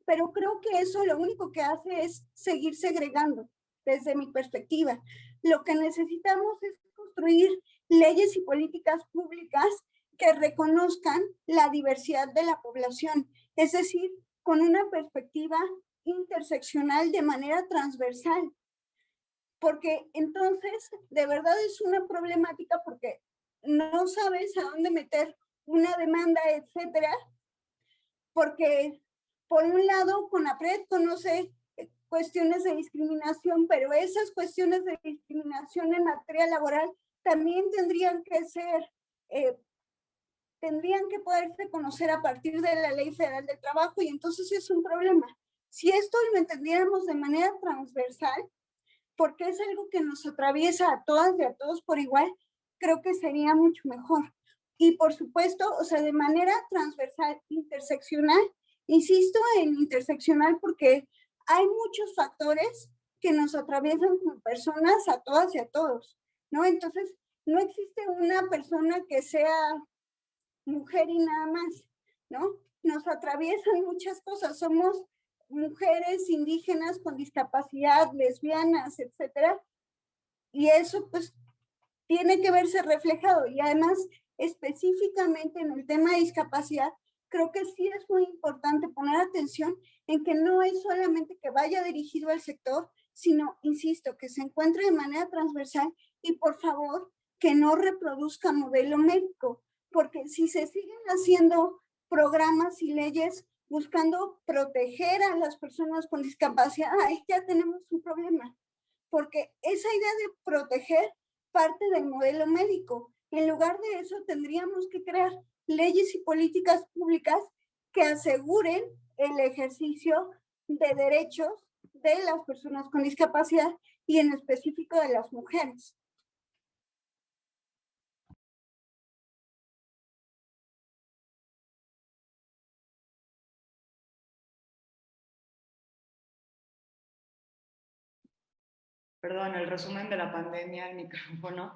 pero creo que eso lo único que hace es seguir segregando, desde mi perspectiva. Lo que necesitamos es construir leyes y políticas públicas que reconozcan la diversidad de la población, es decir, con una perspectiva interseccional de manera transversal, porque entonces de verdad es una problemática porque no sabes a dónde meter una demanda, etcétera, porque por un lado CONAPRED conoce cuestiones de discriminación, pero esas cuestiones de discriminación en materia laboral también tendrían que ser tendrían que poderse conocer a partir de la Ley Federal del Trabajo y entonces es un problema. Si esto lo entendiéramos de manera transversal, porque es algo que nos atraviesa a todas y a todos por igual, creo que sería mucho mejor. Y por supuesto, o sea, de manera transversal, interseccional, insisto en interseccional porque hay muchos factores que nos atraviesan como personas a todas y a todos, ¿no? Entonces, no existe una persona que sea mujer y nada más, ¿no? Nos atraviesan muchas cosas, somos mujeres indígenas con discapacidad, lesbianas, etcétera, y eso pues tiene que verse reflejado y además específicamente en el tema de discapacidad, creo que sí es muy importante poner atención en que no es solamente que vaya dirigido al sector, sino, insisto, que se encuentre de manera transversal y por favor que no reproduzca modelo médico, porque si se siguen haciendo programas y leyes buscando proteger a las personas con discapacidad, ahí ya tenemos un problema, porque esa idea de proteger parte del modelo médico En lugar de eso, tendríamos que crear leyes y políticas públicas que aseguren el ejercicio de derechos de las personas con discapacidad y en específico de las mujeres.
Perdón, el resumen de la pandemia, el micrófono.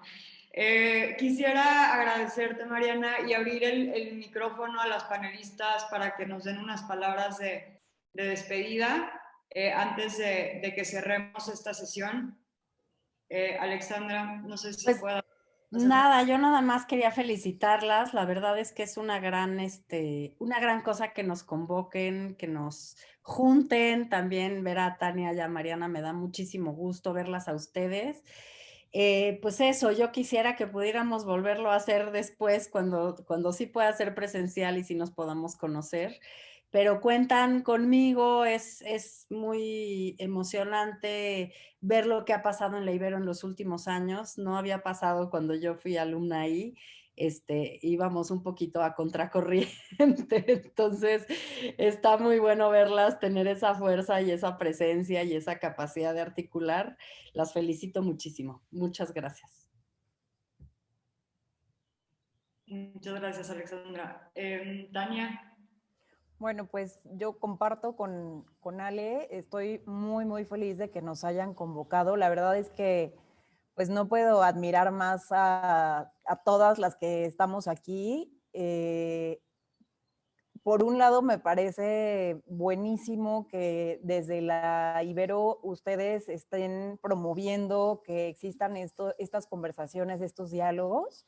Quisiera agradecerte, Mariana, y abrir el micrófono a las panelistas para que nos den unas palabras de despedida antes de que cerremos esta sesión. Alexandra, no sé si
Pues,
pueda...
Nada, yo nada más quería felicitarlas. La verdad es que es una gran cosa que nos convoquen, que nos junten. También ver a Tania y a Mariana me da muchísimo gusto verlas a ustedes. Pues eso, yo quisiera que pudiéramos volverlo a hacer después cuando sí pueda ser presencial y sí nos podamos conocer. Pero cuentan conmigo, es muy emocionante ver lo que ha pasado en la Ibero en los últimos años. No había pasado cuando yo fui alumna ahí, íbamos un poquito a contracorriente, entonces está muy bueno verlas, tener esa fuerza y esa presencia y esa capacidad de articular. Las felicito muchísimo. Muchas gracias.
Muchas gracias, Alexandra. Tania.
Bueno, pues yo comparto con Ale, estoy muy, muy feliz de que nos hayan convocado. La verdad es que pues no puedo admirar más a todas las que estamos aquí. Por un lado, me parece buenísimo que desde la Ibero ustedes estén promoviendo que existan estas conversaciones, estos diálogos.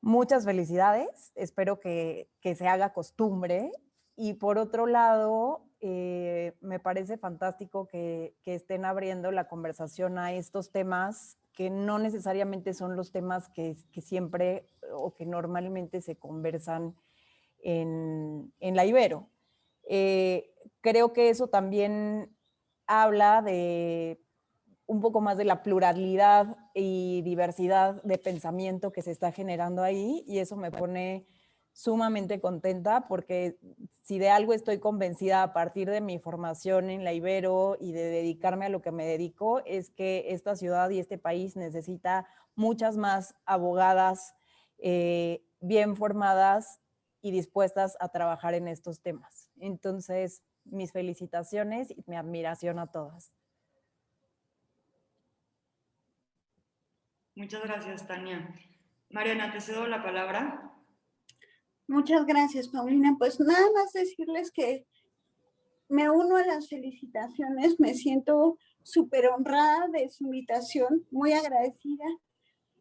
Muchas felicidades, espero que se haga costumbre. Y por otro lado, me parece fantástico que estén abriendo la conversación a estos temas que no necesariamente son los temas que siempre o que normalmente se conversan en la Ibero. Creo que eso también habla de un poco más de la pluralidad y diversidad de pensamiento que se está generando ahí, y eso me pone sumamente contenta porque si de algo estoy convencida a partir de mi formación en la Ibero y de dedicarme a lo que me dedico, es que esta ciudad y este país necesita muchas más abogadas bien formadas y dispuestas a trabajar en estos temas. Entonces, mis felicitaciones y mi admiración a todas.
Muchas gracias, Tania. Mariana, te cedo la palabra.
Muchas gracias, Paulina. Pues nada más decirles que me uno a las felicitaciones, me siento súper honrada de su invitación, muy agradecida,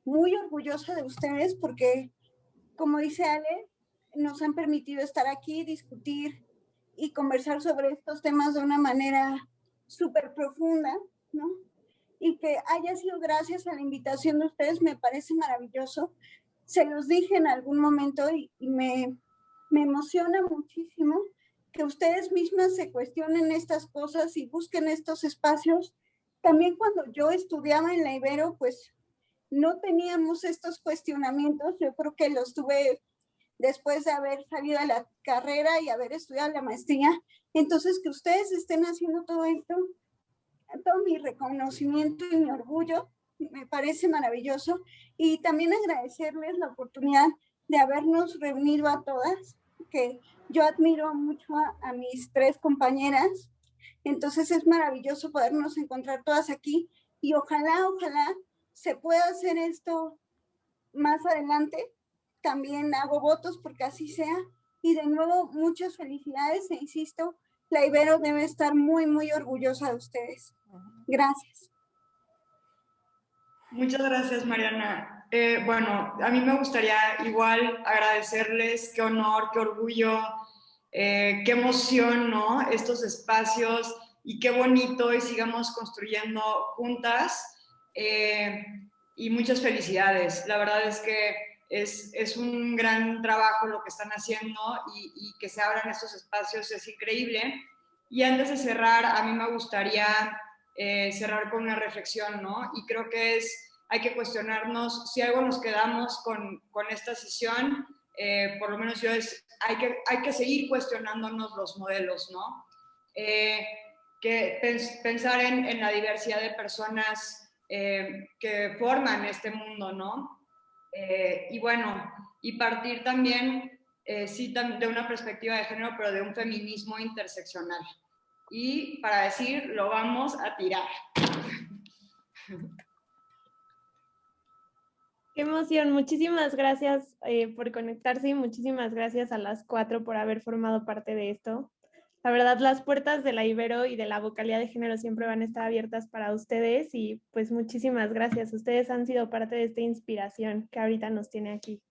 muy orgullosa de ustedes porque, como dice Ale, nos han permitido estar aquí, discutir y conversar sobre estos temas de una manera súper profunda, ¿no? Y que haya sido gracias a la invitación de ustedes, me parece maravilloso. Se los dije en algún momento y me emociona muchísimo que ustedes mismas se cuestionen estas cosas y busquen estos espacios. También cuando yo estudiaba en la Ibero, pues no teníamos estos cuestionamientos. Yo creo que los tuve después de haber salido de la carrera y haber estudiado la maestría. Entonces, que ustedes estén haciendo todo esto, todo mi reconocimiento y mi orgullo, me parece maravilloso. Y también agradecerles la oportunidad de habernos reunido a todas, que yo admiro mucho a mis tres compañeras. Entonces es maravilloso podernos encontrar todas aquí y ojalá se pueda hacer esto más adelante. También hago votos porque así sea. Y de nuevo, muchas felicidades e insisto, la Ibero debe estar muy, muy orgullosa de ustedes. Gracias.
Muchas gracias, Mariana. Bueno, a mí me gustaría igual agradecerles, qué honor, qué orgullo, qué emoción, ¿no? Estos espacios y qué bonito y sigamos construyendo juntas. Y muchas felicidades. La verdad es que es un gran trabajo lo que están haciendo y que se abran estos espacios es increíble. Y antes de cerrar, a mí me gustaría cerrar con una reflexión, ¿no? Y creo que es hay que cuestionarnos, si algo nos quedamos con esta sesión, por lo menos hay que seguir cuestionándonos los modelos, ¿no? Que pensar en la diversidad de personas que forman este mundo, ¿no? Y bueno, y partir también, sí, de una perspectiva de género, pero de un feminismo interseccional. Y para decir, lo vamos a tirar.
Qué emoción, muchísimas gracias por conectarse y muchísimas gracias a las 4 por haber formado parte de esto. La verdad, las puertas de la Ibero y de la vocalía de género siempre van a estar abiertas para ustedes y pues muchísimas gracias. Ustedes han sido parte de esta inspiración que ahorita nos tiene aquí.